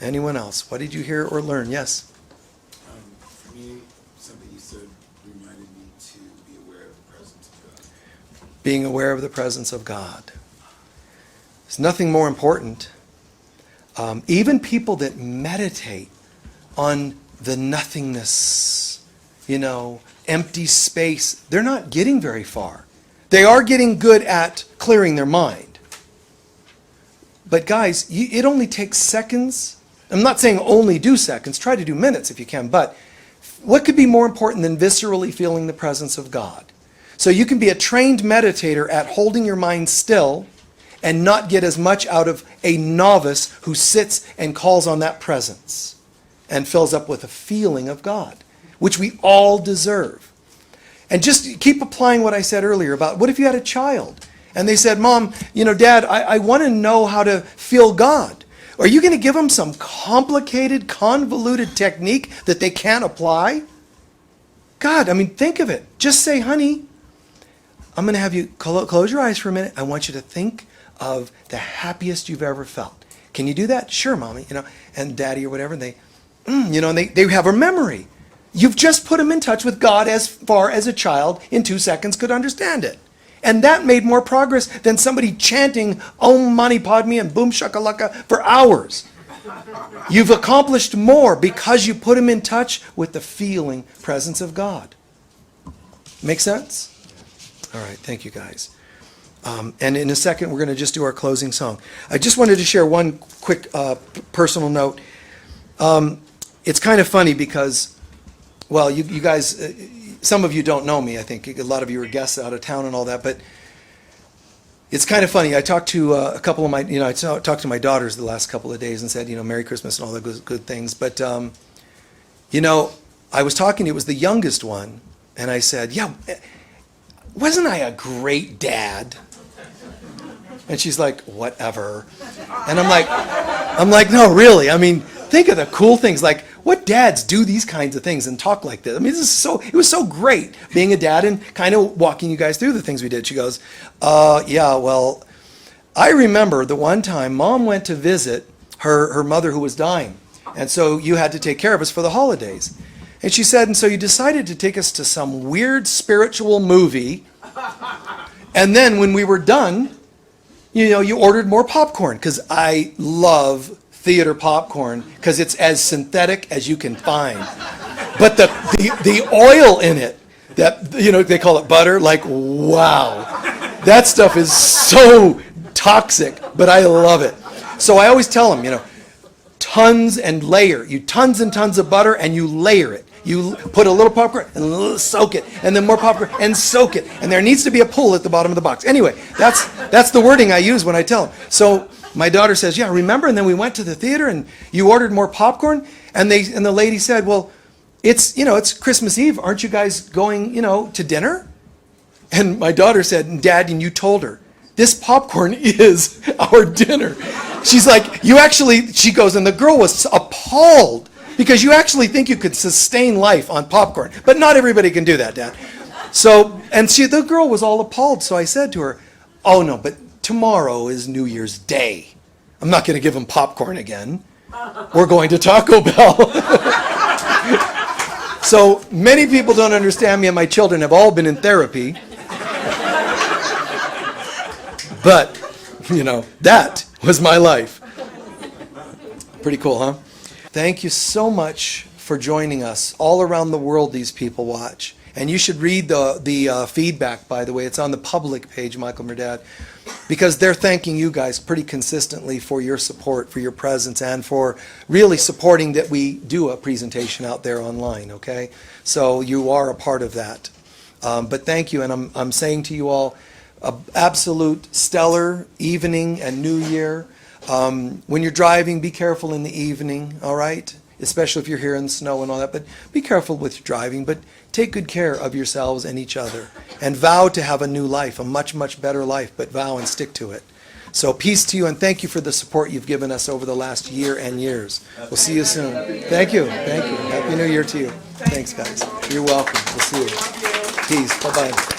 Anyone else? What did you hear or learn? Yes? For me, something you said reminded me to be aware of the presence of God. Being aware of the presence of God. There's nothing more important. Even people that meditate on the nothingness, empty space, they're not getting very far. They are getting good at clearing their mind. But guys, it only takes seconds. I'm not saying only do seconds. Try to do minutes if you can. But what could be more important than viscerally feeling the presence of God? So you can be a trained meditator at holding your mind still and not get as much out of a novice who sits and calls on that presence and fills up with a feeling of God. which we all deserve. And just keep applying what I said earlier about what if you had a child and they said, Mom, Dad, I want to know how to feel God. Are you going to give them some complicated, convoluted technique that they can't apply? God, think of it. Just say, honey, I'm going to have you close your eyes for a minute. I want you to think of the happiest you've ever felt. Can you do that? Sure, Mommy. And Daddy or whatever, and they have a memory. You've just put them in touch with God as far as a child in 2 seconds could understand it. And that made more progress than somebody chanting Om Mani Padme and Boom Shakalaka for hours. You've accomplished more because you put them in touch with the feeling presence of God. Make sense? All right, thank you guys. And in a second, we're going to just do our closing song. I just wanted to share one quick personal note. It's kind of funny because, well, you guys, some of you don't know me, I think. A lot of you are guests out of town and all that, but it's kind of funny. I talked to a couple of my, I talked to my daughters the last couple of days and said, Merry Christmas and all the good things. But, I was talking, it was the youngest one, and I said, yeah, wasn't I a great dad? And she's like, whatever. And I'm like, no, really. Think of the cool things. Like, what dads do these kinds of things and talk like this? It was so great being a dad and kind of walking you guys through the things we did. She goes, yeah, well, I remember the one time Mom went to visit her mother who was dying. And so you had to take care of us for the holidays. And she said, and so you decided to take us to some weird spiritual movie. And then when we were done, you ordered more popcorn, because I love theater popcorn because it's as synthetic as you can find. But the oil in it, that they call it butter, like, wow. That stuff is so toxic, but I love it. So I always tell them, tons and layer. You tons and tons of butter and you layer it. You put a little popcorn and soak it, and then more popcorn and soak it. And there needs to be a pull at the bottom of the box. Anyway, that's the wording I use when I tell them. So my daughter says, yeah, remember? And then we went to the theater and you ordered more popcorn. And the lady said, well, it's Christmas Eve. Aren't you guys going, to dinner? And my daughter said, Dad, and you told her, this popcorn is our dinner. She's like, she goes, and the girl was appalled. Because you actually think you could sustain life on popcorn. But not everybody can do that, Dad. So, and the girl was all appalled. So I said to her, oh no, but tomorrow is New Year's Day. I'm not going to give them popcorn again. We're going to Taco Bell. So many people don't understand me, and my children have all been in therapy. But, that was my life. Pretty cool, huh? Thank you so much for joining us. All around the world, these people watch. And you should read the feedback, by the way. It's on the public page, Michael Mirdad, because they're thanking you guys pretty consistently for your support, for your presence, and for really supporting that we do a presentation out there online, okay? So you are a part of that. But thank you, and I'm saying to you all, absolute stellar evening and New Year. When you're driving, be careful in the evening, all right? Especially if you're here in the snow and all that. But be careful with your driving. But take good care of yourselves and each other. And vow to have a new life, a much, much better life. But vow and stick to it. So peace to you, and thank you for the support you've given us over the last year and years. We'll see you soon. Thank you. Thank you. Happy New Year to you. Thanks, guys. You're welcome. We'll see you. Peace. Bye-bye.